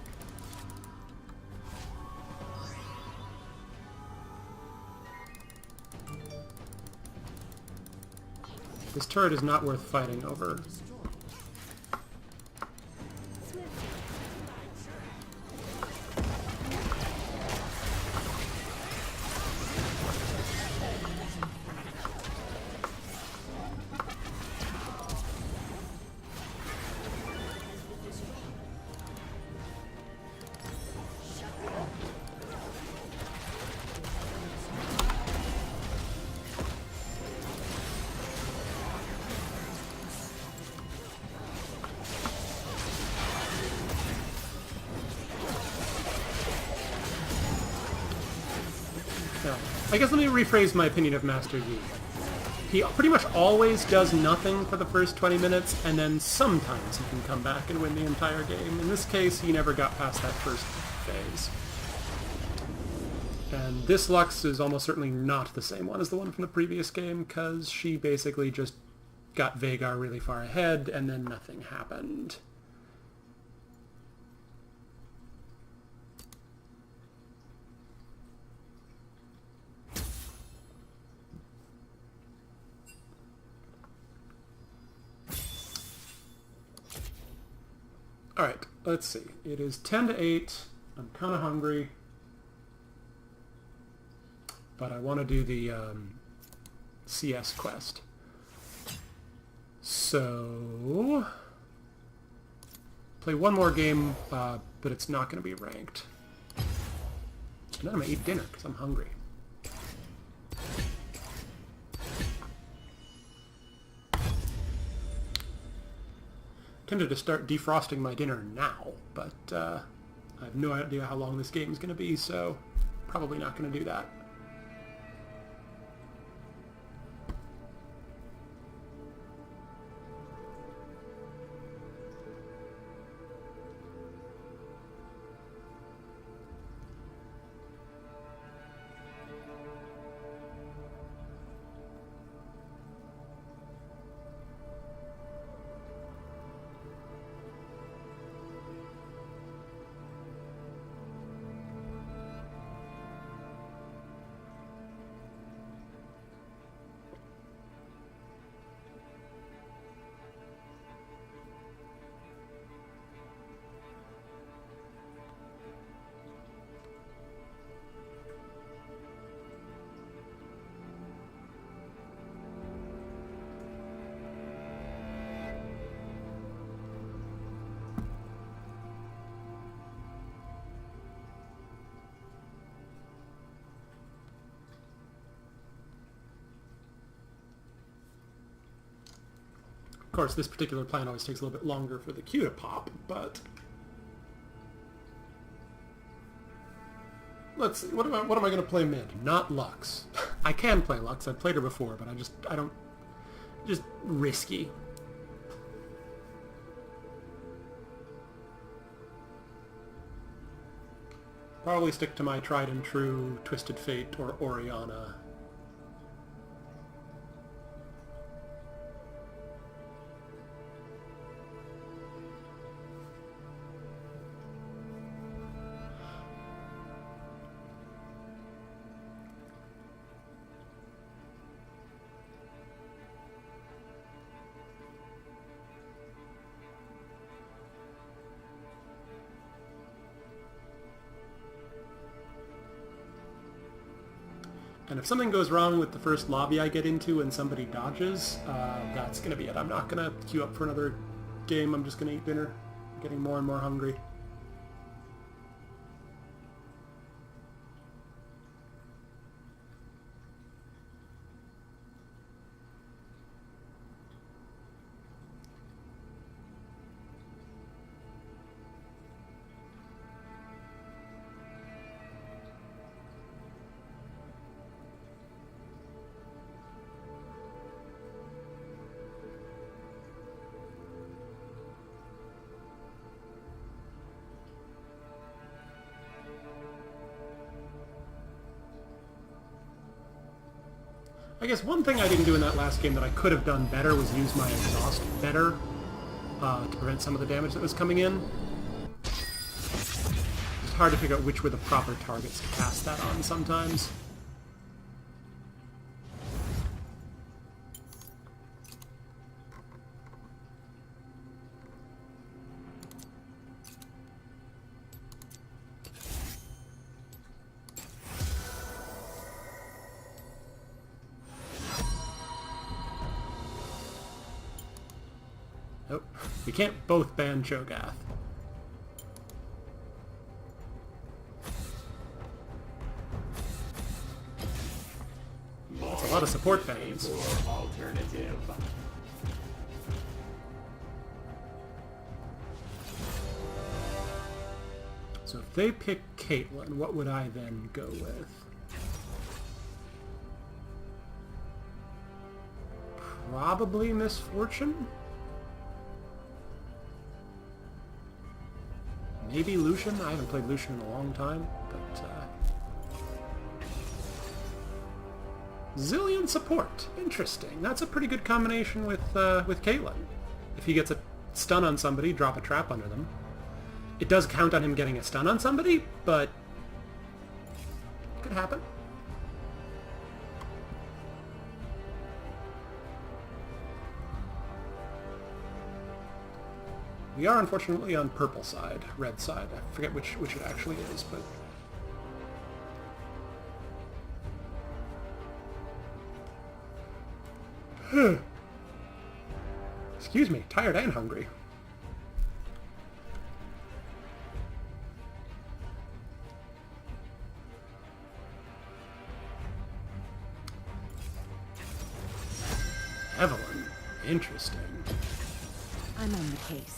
This turret is not worth fighting over. No. I guess let me rephrase my opinion of Master Yi. He pretty much always does nothing for the first 20 minutes, and then sometimes he can come back and win the entire game. In this case, he never got past that first phase. And this Lux is almost certainly not the same one as the one from the previous game, because she basically just got Vhagar really far ahead, and then nothing happened. Alright, let's see. It is 10 to 8. I'm kind of hungry. But I want to do the CS quest. So... play one more game, but it's not going to be ranked. And then I'm going to eat dinner, because I'm hungry. Tempted to start defrosting my dinner now, but I have no idea how long this game is going to be, so probably not going to do that. Of course, this particular plan always takes a little bit longer for the queue to pop, but... let's see, what am I going to play mid? Not Lux. I can play Lux, I've played her before, but I don't... just risky. Probably stick to my tried and true Twisted Fate or Orianna. And if something goes wrong with the first lobby I get into and somebody dodges, that's going to be it. I'm not going to queue up for another game. I'm just going to eat dinner. I'm getting more and more hungry. I guess one thing I didn't do in that last game that I could have done better was use my exhaust better to prevent some of the damage that was coming in. It's hard to figure out which were the proper targets to cast that on sometimes. Nope. We can't both ban Cho'Gath. That's a lot of support bans. Alternative. So if they pick Caitlyn, what would I then go with? Probably Misfortune? Maybe Lucian? I haven't played Lucian in a long time, but Zillion support. Interesting. That's a pretty good combination with Caitlyn. If he gets a stun on somebody, drop a trap under them. It does count on him getting a stun on somebody, but it could happen. We are unfortunately on purple side, red side. I forget which it actually is, but... Excuse me, tired and hungry. Evelyn. Interesting. I'm on the case.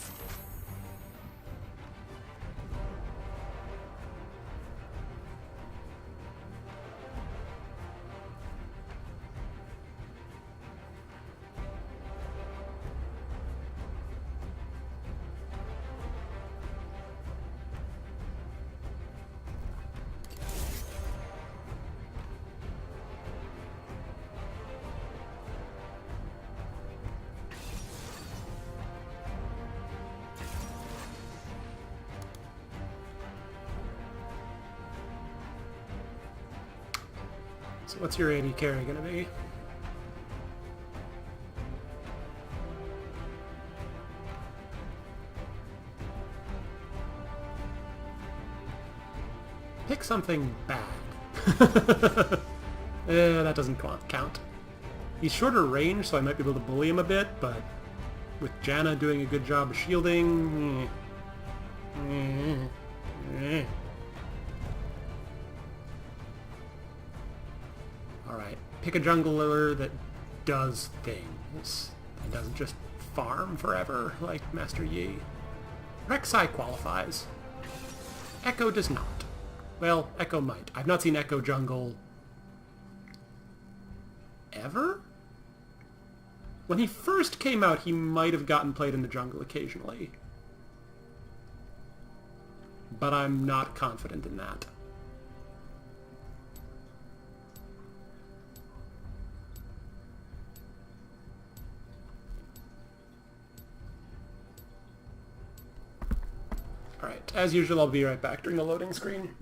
So what's your AD carry gonna be? Pick something bad. That doesn't count. He's shorter range, so I might be able to bully him a bit, but with Janna doing a good job of shielding... Alright, pick a jungler that does things, and doesn't just farm forever like Master Yi. Rek'Sai qualifies. Echo does not. Well, Echo might. I've not seen Echo jungle... ever? When he first came out, he might have gotten played in the jungle occasionally. But I'm not confident in that. Alright, as usual, I'll be right back during the loading screen.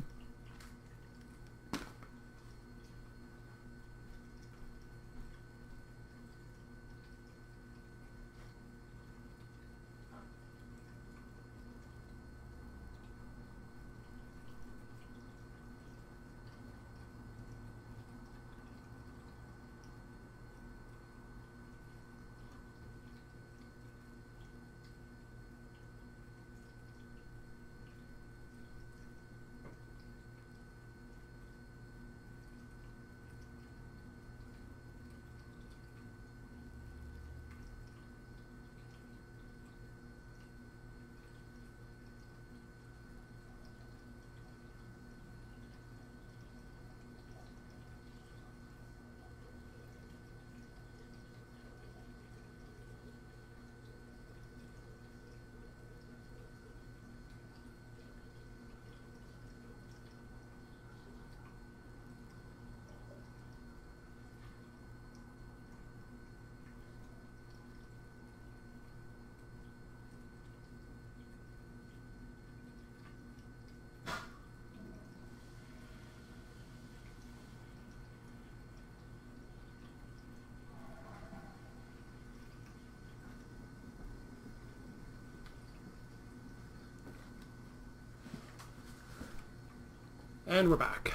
And we're back.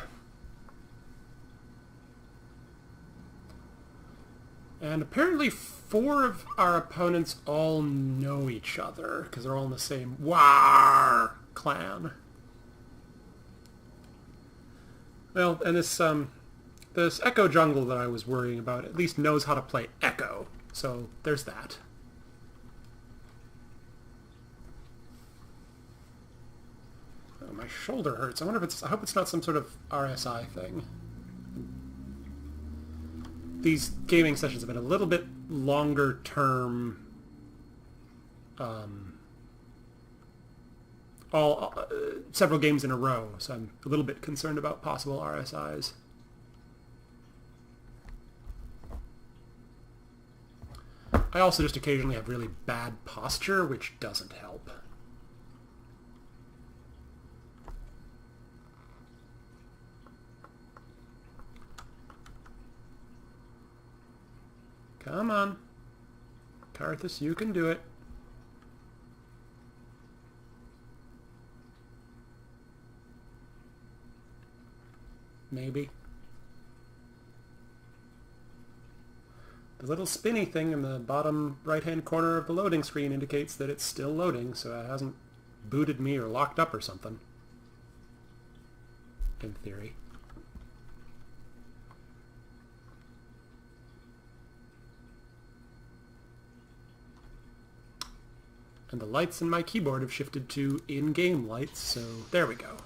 And apparently 4 of our opponents all know each other, because they're all in the same War clan. Well, and this Echo jungle that I was worrying about at least knows how to play Echo, so there's that. Oh, my shoulder hurts. I wonder if I hope it's not some sort of RSI thing. These gaming sessions have been a little bit longer term. Several games in a row, so I'm a little bit concerned about possible RSIs. I also just occasionally have really bad posture, which doesn't help. Come on. Karthus, you can do it. Maybe. The little spinny thing in the bottom right-hand corner of the loading screen indicates that it's still loading, so it hasn't booted me or locked up or something. In theory. And the lights in my keyboard have shifted to in-game lights, so there we go.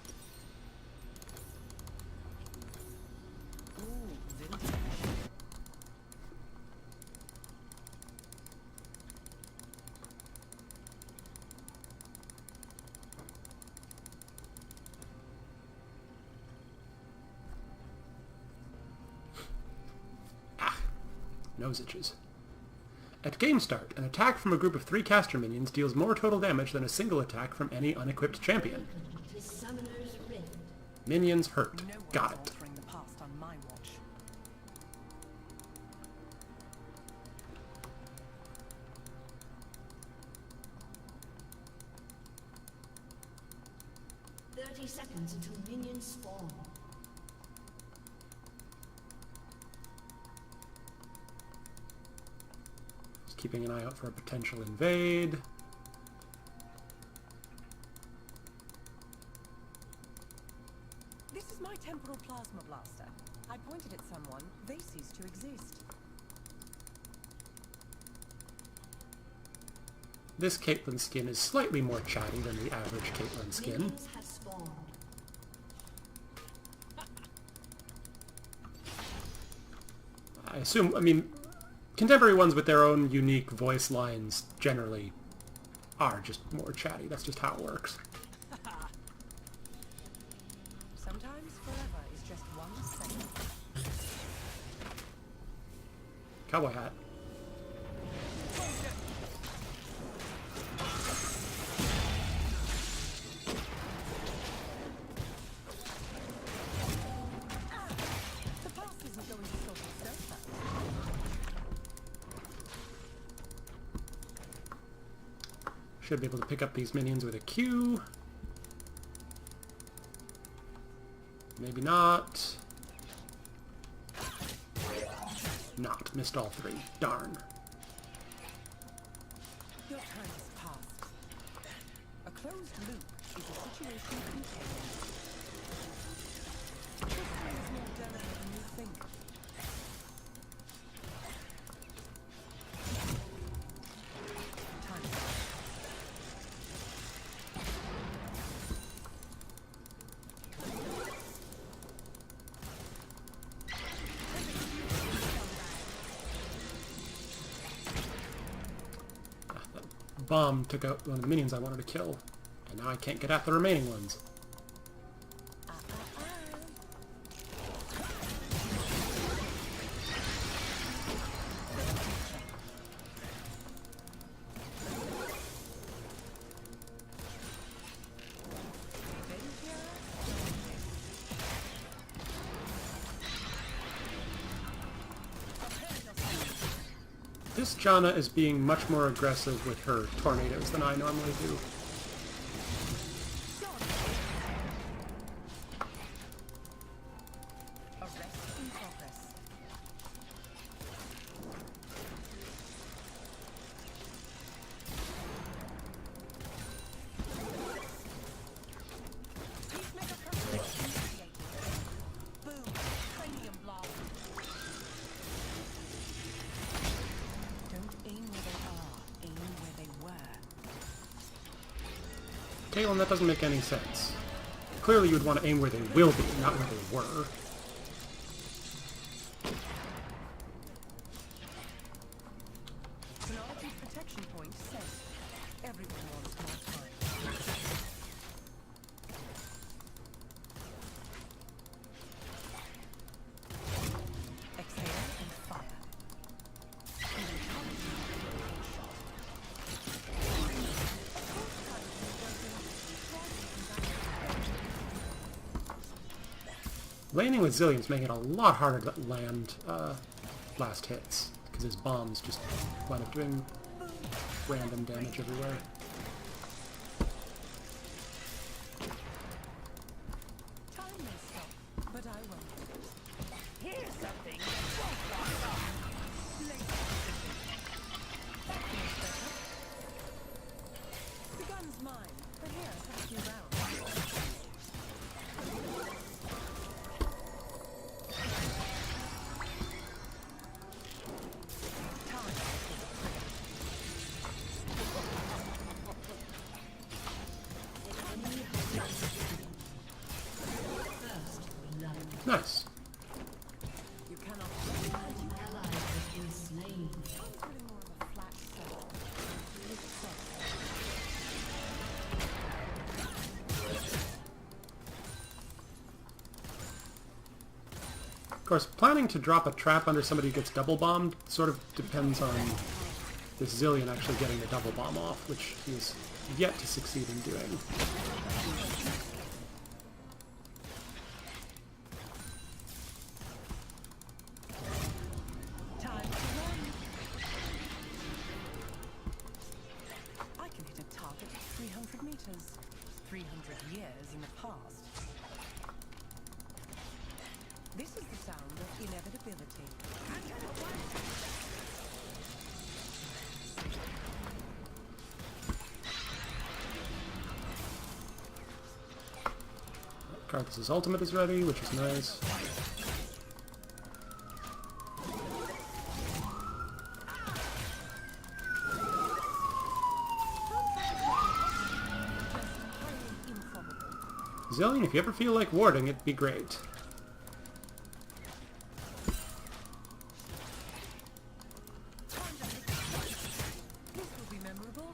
Nose itches. At game start, an attack from a group of 3 caster minions deals more total damage than a single attack from any unequipped champion. The Summoner's Rift. Minions hurt. No one's Got it. altering the past on my watch. "30 seconds until minions spawn." Just keeping an eye out for a potential invade. This is my temporal plasma blaster. I pointed at someone, they ceased to exist. This Caitlyn skin is slightly more chatty than the average Caitlyn skin. Minions have spawned. I mean, contemporary ones with their own unique voice lines generally are just more chatty. That's just how it works. Sometimes forever is just 1 second. Cowboy hat. The past isn't going to sort itself out. Should be able to pick up these minions with a Q. Maybe not. Not. Missed all 3. Darn. Your time has passed. A closed loop is a situation contained. History is more delicate than you think. Time. Bomb took out one of the minions I wanted to kill, and now I can't get at the remaining ones. This Janna is being much more aggressive with her tornadoes than I normally do. Caitlin, that doesn't make any sense. Clearly you would want to aim where they will be, not where they were. Chronology protection point set. Everyone wants more time. Exhale and fire. Landing with Zillion's making it a lot harder to land last hits, because his bombs just wind up doing random damage everywhere. Time may stop, but I won't. Here's something. The gun's mine, but here's a few rounds. Nice. You cannot. Ally has been slain. I'm putting more of a flat cell. With set. Of course, planning to drop a trap under somebody who gets double bombed sort of depends on this Zillion actually getting the double bomb off, which he is yet to succeed in doing. Time to run. I can hit a target at 300 meters. 300 years in the past. This is the sound of inevitability. Karthus' ultimate is ready, which is nice. Zillion, if you ever feel like warding, it'd be great. This will be memorable.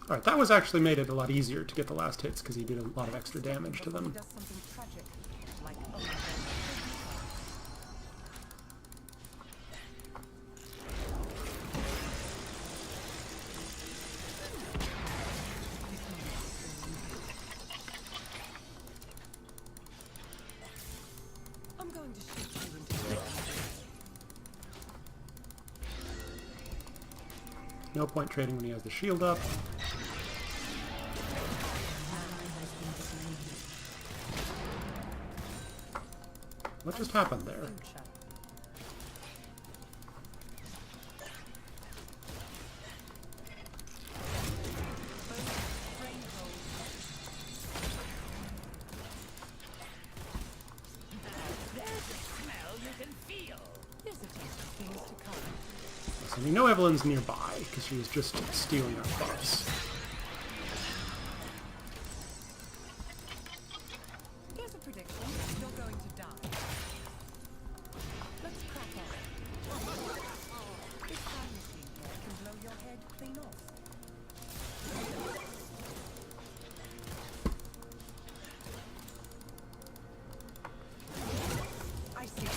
Alright, that was actually made it a lot easier to get the last hits because he did a lot of extra damage to them. Does something tragic, like I'm going to shoot you into the No point trading when he has the shield up. What just happened there? future. There's a smell you can feel. Here's a taste of things to come. So we know Evelyn's nearby because she was just stealing our buffs. Here's a prediction. You're going to die. Let's crack on. This time machine here can blow your head clean off. I see.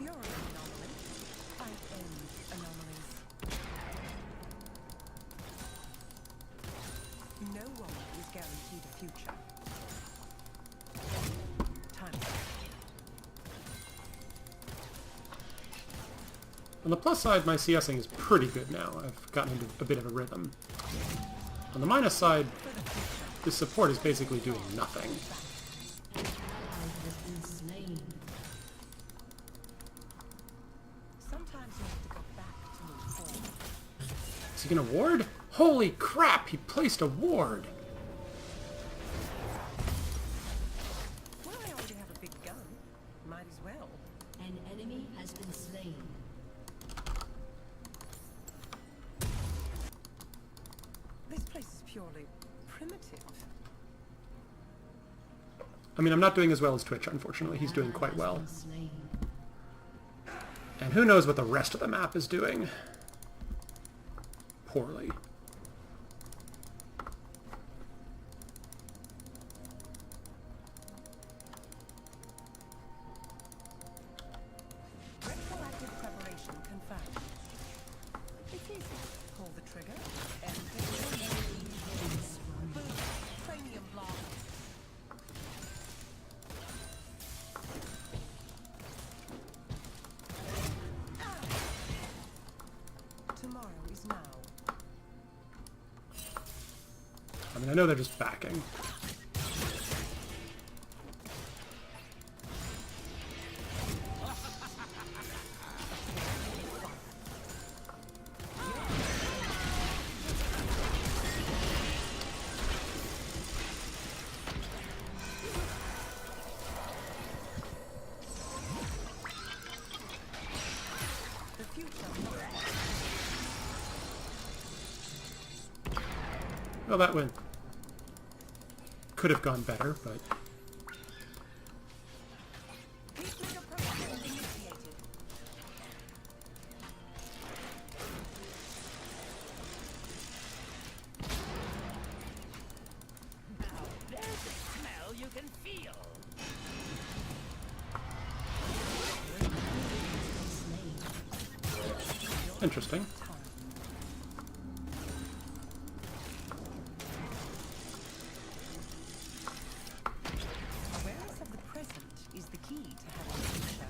You're an anomaly. I end anomalies. No one is guaranteed a future. Time. On the plus side, my CSing is pretty good now. I've gotten into a bit of a rhythm. On the minus side, this support is basically doing nothing. Ally has been slain. Sometimes you have to go back to move forward. he gonna ward? Holy crap, he placed a ward! Well, I already have a big gun. Might as well. An enemy has been slain. This place is purely primitive. I mean, I'm not doing as well as Twitch, unfortunately. He's doing quite well. Slain. And who knows what the rest of the map is doing? Poorly. Retroactive preparation confirmed. It's easy. Pull the trigger and boom. Cranium blast. Tomorrow is now. I mean, I know they're just backing. The future. Well, that went... could have gone better, but... Peacemaker program initiated. There's a smell you can feel. interesting. Awareness of the present is the key to having a future.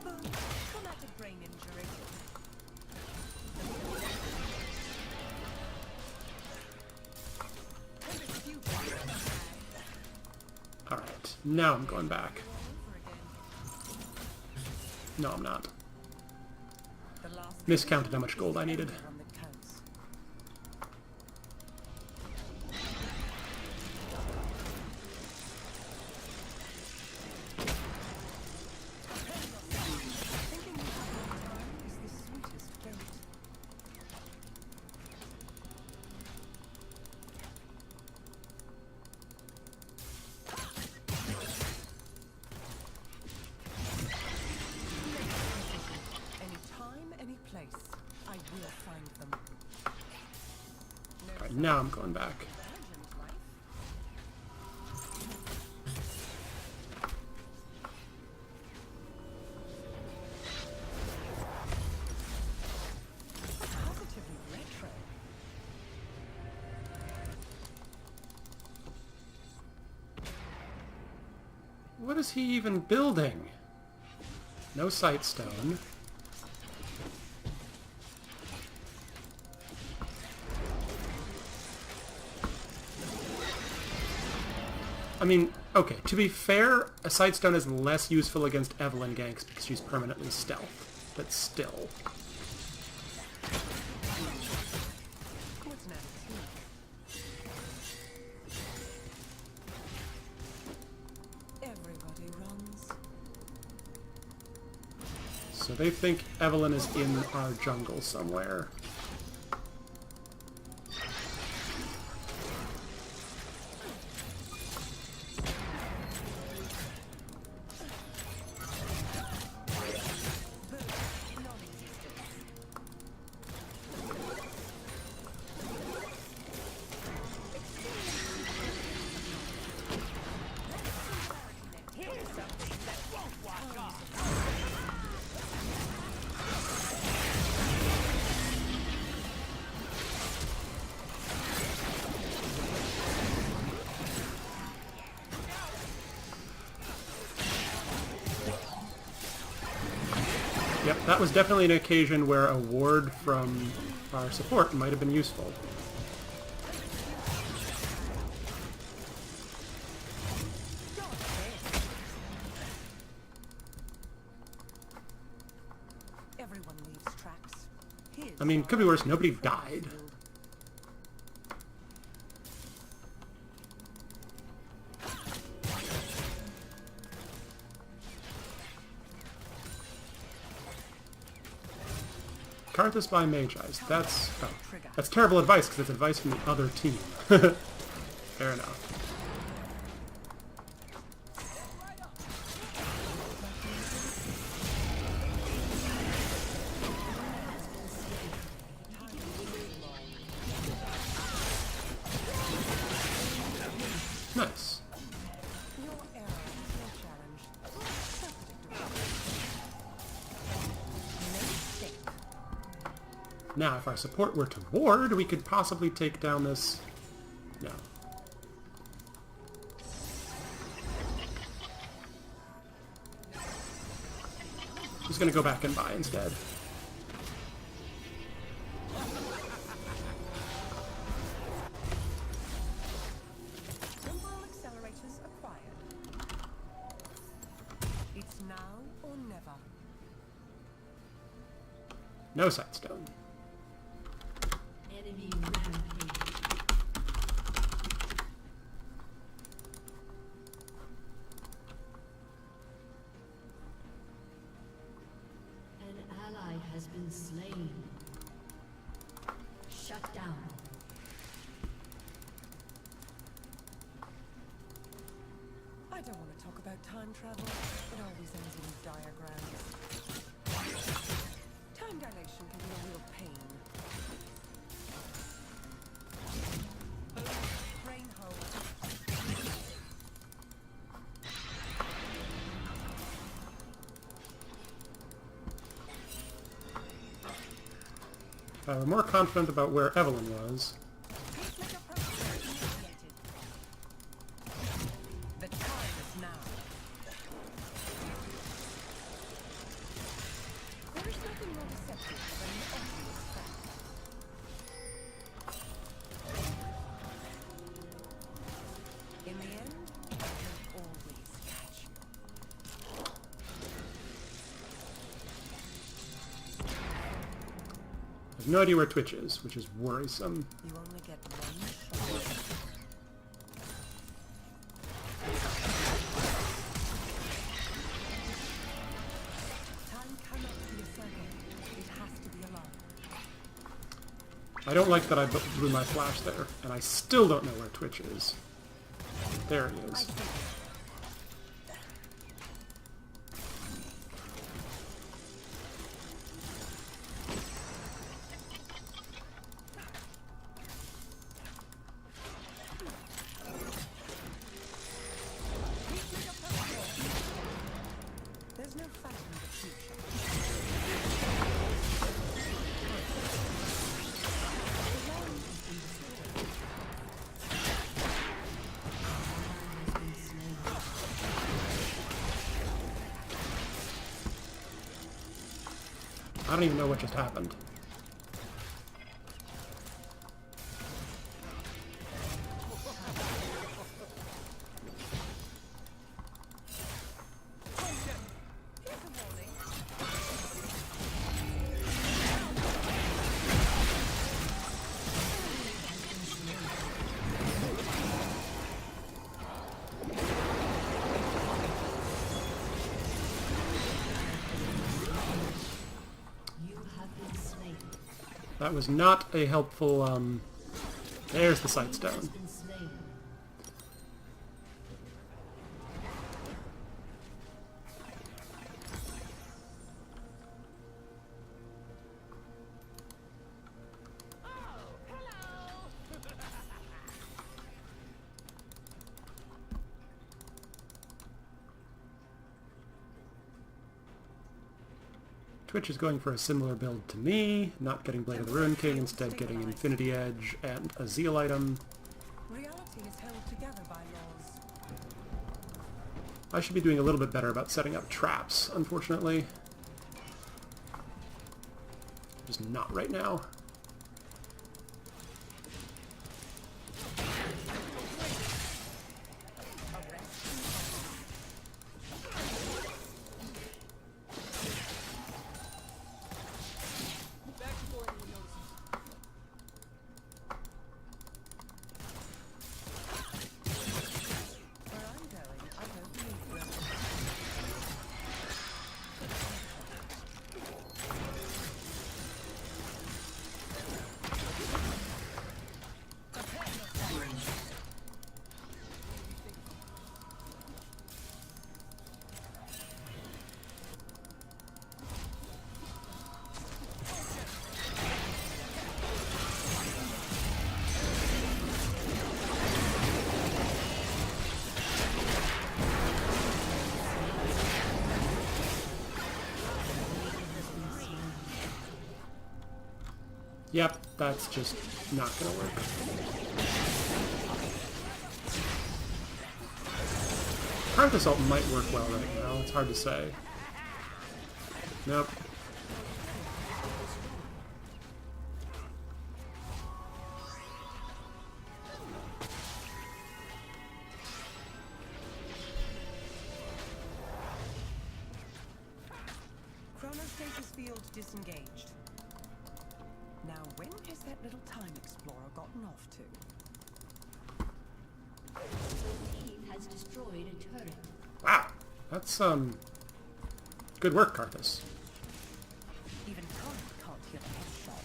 Boom. Traumatic brain injury. And its future. Alright, now I'm going back. Over again. No, I'm not. The last Miscounted how much gold I needed. one that counts. Thinking you have more time is the sweetest fate. Any time, any place, I will find them. No Alright, now I'm going back. imagined life. Positively retro. What is he even building? No sightstone. I mean, okay, to be fair, a sightstone is less useful against Evelyn ganks because she's permanently stealth. But still. What's an antique? Everybody runs. So they think Evelyn is in our jungle somewhere. Non-existence. Here's something that won't wash off. Yep, that was definitely an occasion where a ward from our support might have been useful. Everyone leaves tracks. His I mean, could be worse. Nobody died. Karthus by Mage Eyes. That's terrible advice, because it's advice from the other team. Fair enough. Nice. Your error is no challenge. So predictable. Mistake. Now, if our support were to ward, we could possibly take down this... No. Just gonna go back and buy instead. Temporal accelerators acquired. It's now or never. No Sightstone. Enemy rampage. An ally has been slain. Shut down. I don't want to talk about time travel. It always ends in diagrams. Time dilation can be a real pain. Brain hole. If I were more confident about where Evelyn was... Pacemaker protocol initiated. The time is now. There is nothing more deceptive than an obvious fact. In the end, I will always catch you. I have no idea where Twitch is, which is worrisome. You only get one shot. Time cannot be a circle. It has to be a line. I don't like that I blew my flash there, and I still don't know where Twitch is. There he is. There's no fighting the future. I don't even know what just happened. Here's a warning. You have been slain. That was not a helpful, There's the Sightstone. Has been slain. Twitch is going for a similar build to me, not getting Blade of the Ruin King, instead getting Infinity Edge and a Zeal item. Reality is held together by laws. I should be doing a little bit better about setting up traps, unfortunately. Just not right now. Yep, that's just not gonna work. Karthus ult might work well right now, it's hard to say. Nope. Chronostasis field disengaged. Now, when has that little time explorer gotten off to? Team has destroyed a turret. Wow, that's good work, Karthus. Even Khan can't hear a headshot.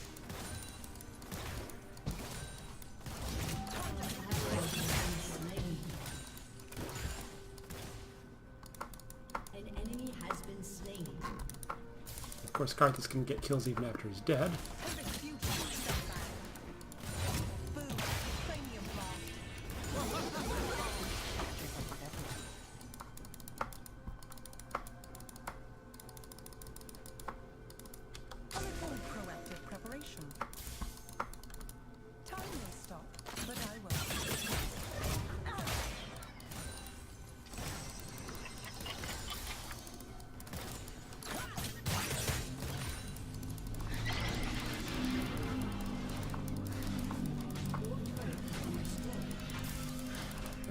An enemy has been slain. Of course, Karthus can get kills even after he's dead. Boom! Cranium blast! A little proactive preparation. Time will stop, but I won't.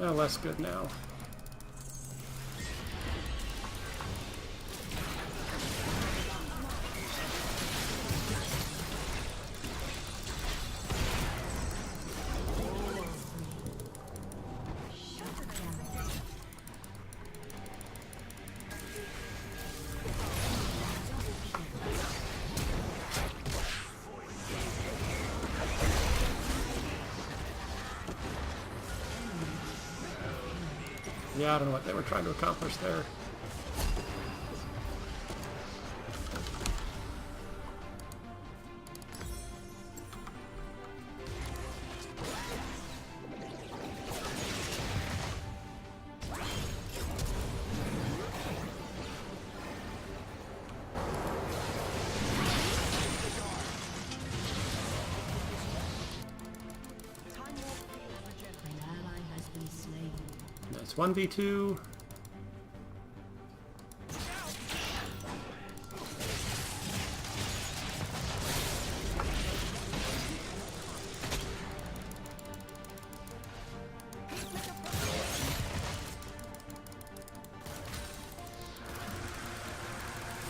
Oh, less good now. Yeah, I don't know what they were trying to accomplish there. An ally has been slain. Nice 1v2.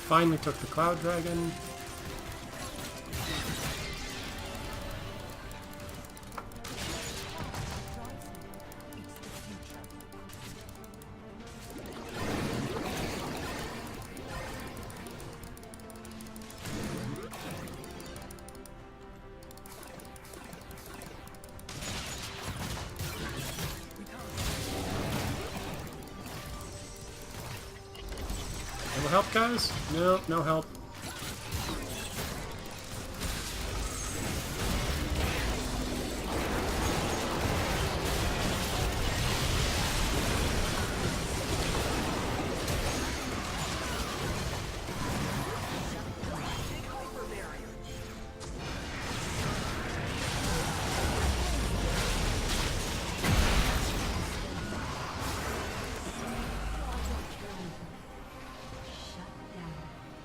Finally took the Cloud Dragon. No help, guys? No, no help.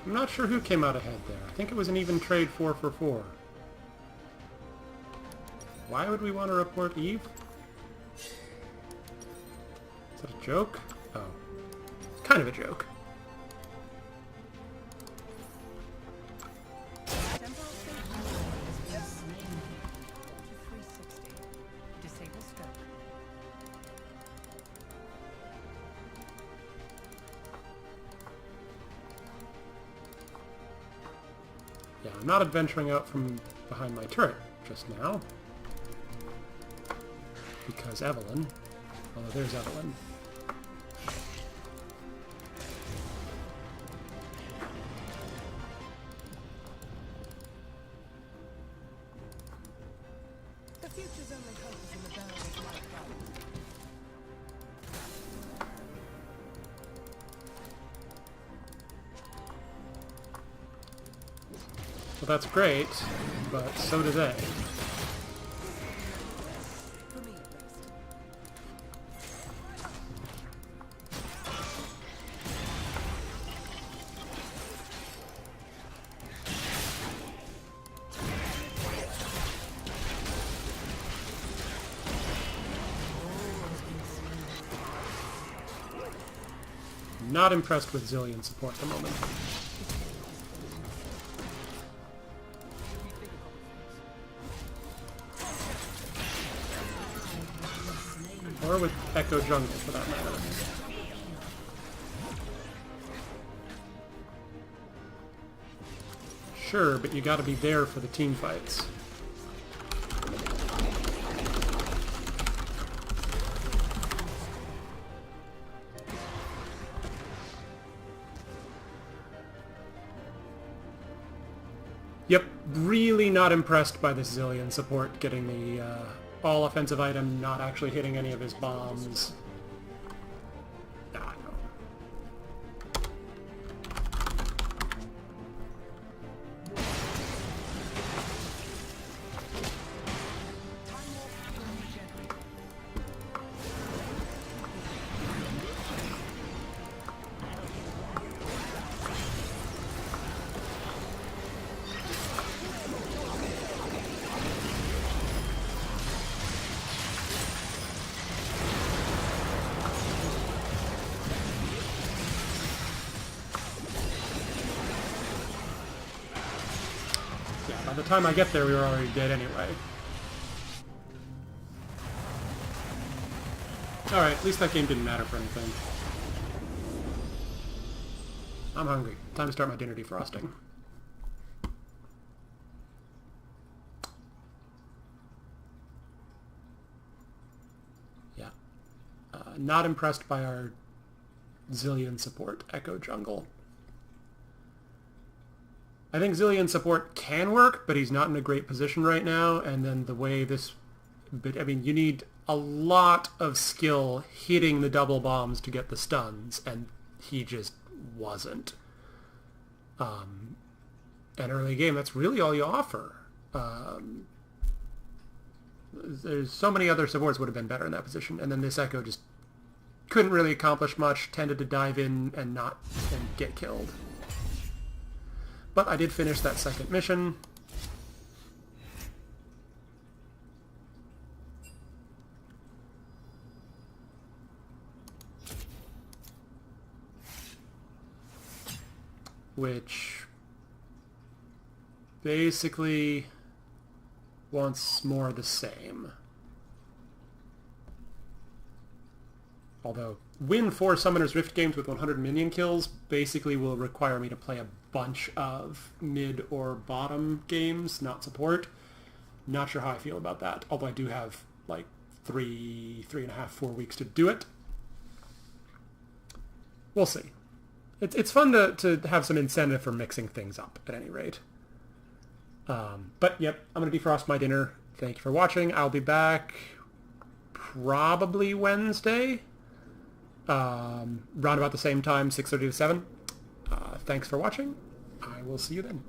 I'm not sure who came out ahead there. I think it was an even trade 4 for 4. Why would we want to report Eve? Is that a joke? Oh. Kind of a joke. Temporal state has been slain. To 360. Disable scope. Yeah, I'm not adventuring out from behind my turret just now. Because Evelyn. Oh, there's Evelyn. The future's only hope is in the barrel of my gun. Well, that's great. but so do they. For me, at least. Not impressed with Zillion support at the moment. Or with Echo Jungle, for that matter. Sure, but you gotta be there for the team fights. Yep, really not impressed by this Zillion support getting the all offensive item, not actually hitting any of his bombs. Ah, no. By the time I get there, we were already dead anyway. Alright, at least that game didn't matter for anything. I'm hungry. Time to start my dinner defrosting. Yeah. Not impressed by our Zillion support, Echo Jungle. I think Zillion support can work, but he's not in a great position right now, and then the way this... But, I mean, you need a lot of skill hitting the double bombs to get the stuns, and he just wasn't. An early game, that's really all you offer. There's so many other supports would have been better in that position, and then this Echo just couldn't really accomplish much, tended to dive in and get killed. But I did finish that second mission. Which basically wants more of the same. Although, win 4 Summoner's Rift games with 100 minion kills basically will require me to play a bunch of mid or bottom games, not support. Not sure how I feel about that, although I do have like 3.5, 4 weeks to do it. We'll see. It's fun to have some incentive for mixing things up, at any rate. But, yep, I'm going to defrost my dinner. Thank you for watching. I'll be back probably Wednesday. Round about the same time, 6:30 to 7. Thanks for watching. I will see you then.